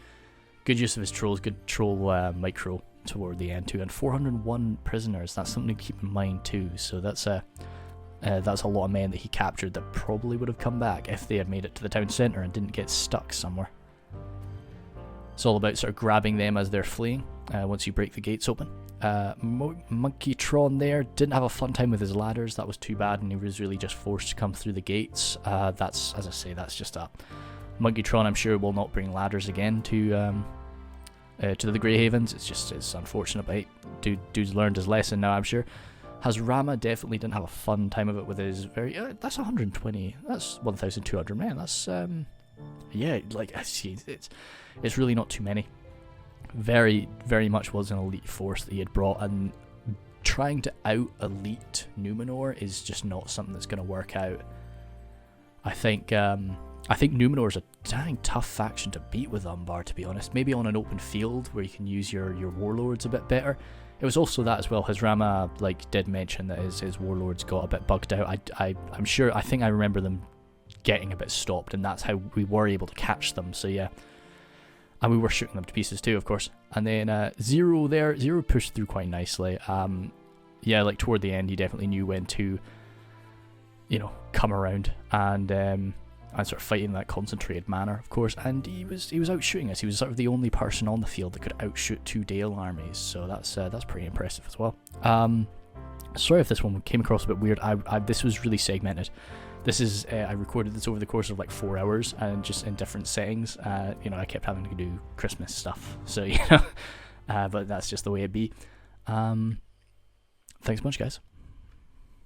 Good use of his trolls, good troll micro toward the end too, and 401 prisoners, that's something to keep in mind too, so that's a lot of men that he captured that probably would have come back if they had made it to the town centre and didn't get stuck somewhere. It's all about sort of grabbing them as they're fleeing, once you break the gates open. Monkey Tron there didn't have a fun time with his ladders, that was too bad, and he was really just forced to come through the gates. That's, as I say, that's just a Monkey Tron. I'm sure will not bring ladders again to the Grey Havens. It's unfortunate, but hey, dude's learned his lesson now, I'm sure. Hazrama definitely didn't have a fun time of it with his that's 120, that's 1,200 men, that's yeah, like I see, it's really not too many. Very much was an elite force that he had brought, and trying to out elite Numenor is just not something that's going to work out. I think Numenor is a dang tough faction to beat with Umbar, to be honest. Maybe on an open field where you can use your warlords a bit better. It was also that as well. Hazrama did mention that his warlords got a bit bugged out. I'm sure. I think I remember them getting a bit stopped, and that's how we were able to catch them. So yeah, and we were shooting them to pieces too, of course. And then Zero pushed through quite nicely. Yeah, like toward the end, he definitely knew when to, come around and sort of fight in that concentrated manner, of course. And he was out shooting us. He was sort of the only person on the field that could outshoot 2 Dale armies. So that's pretty impressive as well. Sorry if this one came across a bit weird. This was really segmented. This is I recorded this over the course of like 4 hours and just in different settings. I kept having to do Christmas stuff, so but that's just the way it be. Thanks a bunch, guys.